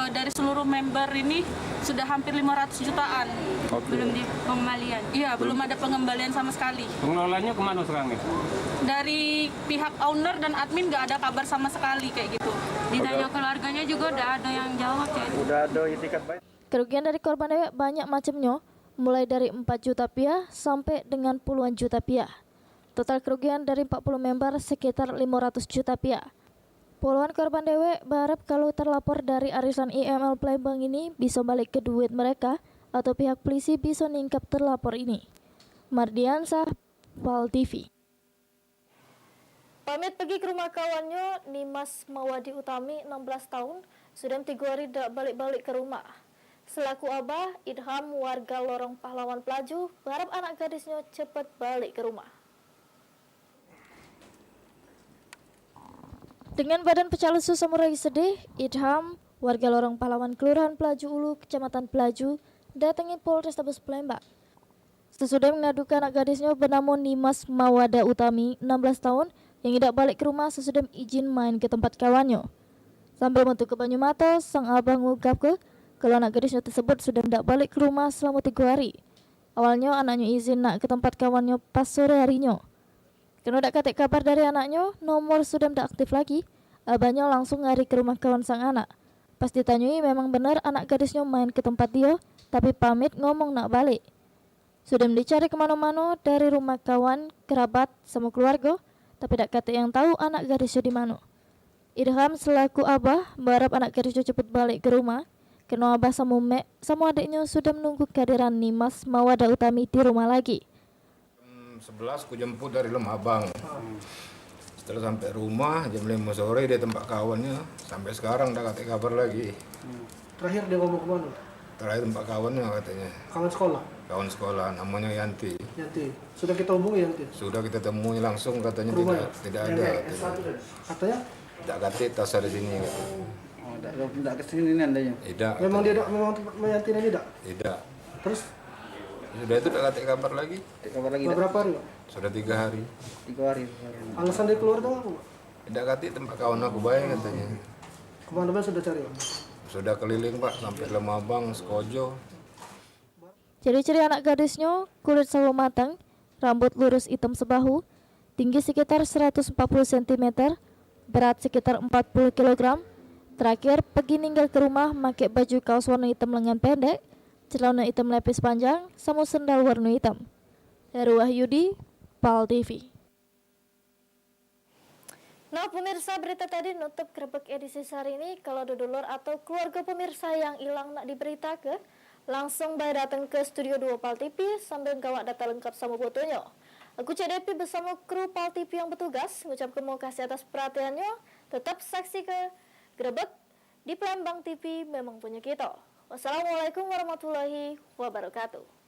Speaker 2: dari seluruh member ini sudah hampir 500 jutaan. Belum di pengembalian. Iya, belum ada pengembalian sama sekali.
Speaker 5: Pengelolanya kemana sekarang nih?
Speaker 2: Dari pihak owner dan admin nggak ada kabar sama sekali kayak gitu. Ditanya keluarganya juga udah ada yang jawab ya.
Speaker 4: Udah ada itikat baik.
Speaker 20: Kerugian dari korban dewek banyak macamnya, mulai dari 4 juta rupiah sampai dengan puluhan juta rupiah. Total kerugian dari 40 member sekitar 500 juta rupiah. Puluhan korban dewek berharap kalau terlapor dari arisan IML Palembang ini bisa balik ke duit mereka atau pihak polisi bisa ningkap terlapor ini. Mardiansah, PAL TV. Pamit pergi ke rumah kawannya, Nimas Mawadi Utami, 16 tahun, sudah 3 hari tak balik-balik ke rumah. Selaku abah, Idham warga Lorong Pahlawan Pelaju berharap anak gadisnya cepat balik ke rumah. Dengan badan pecah lesu samurai sedih, Idham warga Lorong Pahlawan Kelurahan Pelaju Ulu, Kecamatan Pelaju, datangi Polrestabes Palembang. Sesudah mengadukan anak gadisnya bernama Nimas Mawada Utami, 16 tahun, yang tidak balik ke rumah sesudah izin main ke tempat kawannya. Sambil menutup banyu mata, sang abah mengungkapkan kalau anak gadisnya tersebut sudah tidak balik ke rumah selama 3 hari. Awalnya anaknya izin nak ke tempat kawannya pas sore harinya. Karena tak katik kabar dari anaknya, nomor sudah tidak aktif lagi, abahnya langsung lari ke rumah kawan sang anak. Pas ditanyai memang benar anak gadisnya main ke tempat dia, tapi pamit ngomong nak balik. Sudah dicari kemana-mana dari rumah kawan, kerabat, sama keluarga, tapi tak kata yang tahu anak gadisnya di mana. Idham selaku abah berharap anak gadisnya cepat balik ke rumah, karena abah sama adiknya sudah menunggu kehadiran Nimas Mawada Utami di rumah lagi.
Speaker 3: 11 ku jemput dari Lemah Abang. Setelah sampai rumah jam 5 sore dia tempat kawannya, sampai sekarang tak kata kabar lagi.
Speaker 11: Terakhir dia ngomong kemana?
Speaker 3: Terakhir tempat kawannya katanya.
Speaker 11: Kawan sekolah?
Speaker 3: Kawan sekolah, namanya Yanti.
Speaker 11: Yanti. Sudah kita hubungi Yanti?
Speaker 3: Sudah kita temui langsung, katanya tidak ada.
Speaker 11: Katanya?
Speaker 3: Tak kata tas ada sini.
Speaker 11: Oh, tidak ke sini andanya?
Speaker 3: Tidak.
Speaker 11: Memang dia memang Yanti ini tidak?
Speaker 3: Tidak.
Speaker 11: Terus?
Speaker 3: Sudah itu tak kata kabar lagi.
Speaker 11: Berapa hari, Pak?
Speaker 3: Sudah 3 hari.
Speaker 11: 3 hari. Alasan dia keluar itu apa, Pak?
Speaker 3: Tidak kata tempat kawan aku baik katanya.
Speaker 11: Kemana-mana sudah cari, Pak?
Speaker 3: Sudah keliling Pak, sampai Lemah Abang, Sekojo.
Speaker 20: Ciri-ciri anak gadisnya, kulit sawo matang, rambut lurus hitam sebahu, tinggi sekitar 140 cm, berat sekitar 40 kg. Terakhir, pergi ninggal ke rumah pakai baju kaos warna hitam lengan pendek, celana hitam lepis panjang, sama sendal warna hitam. Heru Wahyudi, PAL TV. Nah pemirsa, berita tadi nutup Grebek edisi hari ini. Kalau ada dulur atau keluarga pemirsa yang hilang nak diberitakan, langsung bayar datang ke Studio 2 PAL TV sambil gawat data lengkap sama fotonya. Aku CDP bersama kru PAL TV yang bertugas mengucapkan terima kasih atas perhatiannya. Tetap saksi ke Grebek di Palembang TV memang punya kita. Wassalamualaikum warahmatullahi wabarakatuh.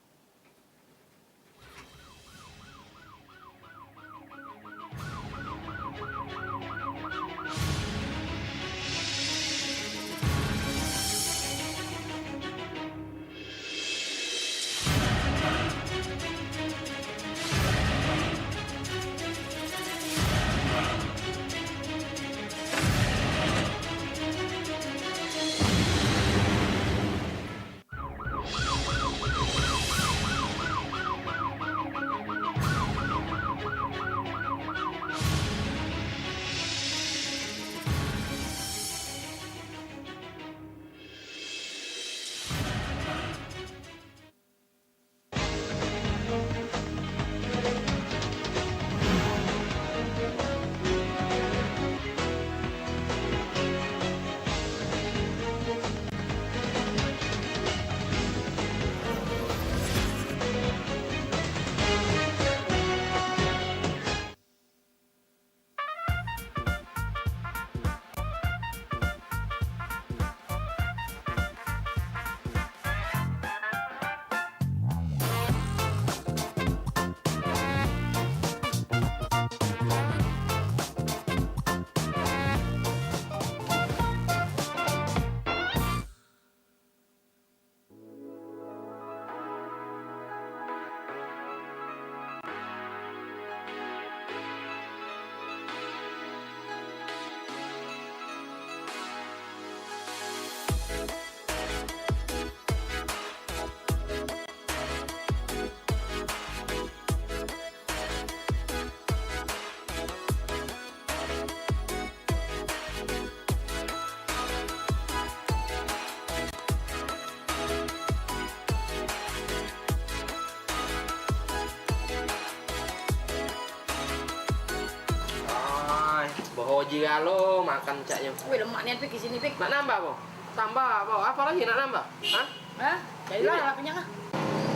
Speaker 26: jigalo makan caknya.
Speaker 12: Wih, lemak niat Pik, sini Pik.
Speaker 26: Nak nambah, Bo? Tambah, Bo. Apa lagi nak nambah? Hah?
Speaker 12: Hah? Jadilah lapinya kah?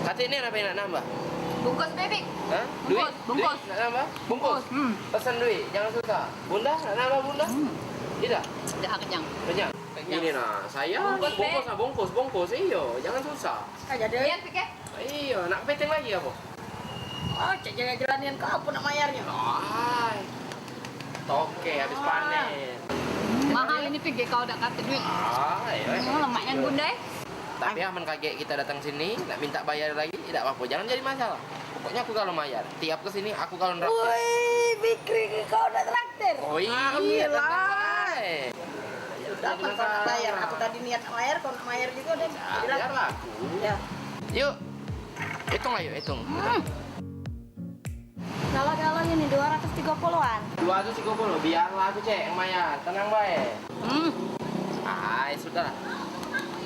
Speaker 26: Kata ini apa yang nak nambah?
Speaker 16: Bungkus baby.
Speaker 26: Hah? Duit?
Speaker 16: Bungkus.
Speaker 26: Duit? Nak nambah? Bungkus? Pesan duit, jangan susah. Bunda, nak nambah Bunda? Tidak?
Speaker 12: Udah kenyang.
Speaker 26: Kenyang? Ini nah, saya bungkus. Iyo, jangan susah.
Speaker 12: Aja deh.
Speaker 16: Lihat Pik ya.
Speaker 26: Iya, nak peteng lagi apa?
Speaker 12: Oh, cek jalan-jalanin ke apa nak mayarnya?
Speaker 26: Ay, toke habis panen.
Speaker 16: Mahal ini Pik, kau udah kata duit. Lemaknya bunda ya.
Speaker 26: Tapi aman kaget kita datang sini, nak minta bayar lagi, tidak apa-apa, jangan jadi masalah. Pokoknya aku kalau bayar, tiap kesini aku kalau neraktir.
Speaker 12: Wih, Fikri, kau udah traktir.
Speaker 26: Oh iya,
Speaker 12: lah. Udah apa kau nak bayar? Aku tadi niat nak bayar, kau nak bayar juga deh.
Speaker 26: Biar aku.
Speaker 12: Ya.
Speaker 26: Yuk, hitung ayo, hitung.
Speaker 20: Kalau ini 230-an.
Speaker 26: 230, biarlah aku cek yang bayar, tenang baik. Ay, sudah.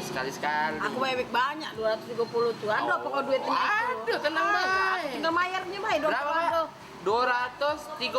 Speaker 26: Sekali-sekali.
Speaker 12: Aku bayar banyak, 230 tuh. Aduh, apa kau duitnya itu?
Speaker 26: Aduh, tenang baik.
Speaker 12: Tinggal bayarnya baik.
Speaker 26: Berapa? 230.000.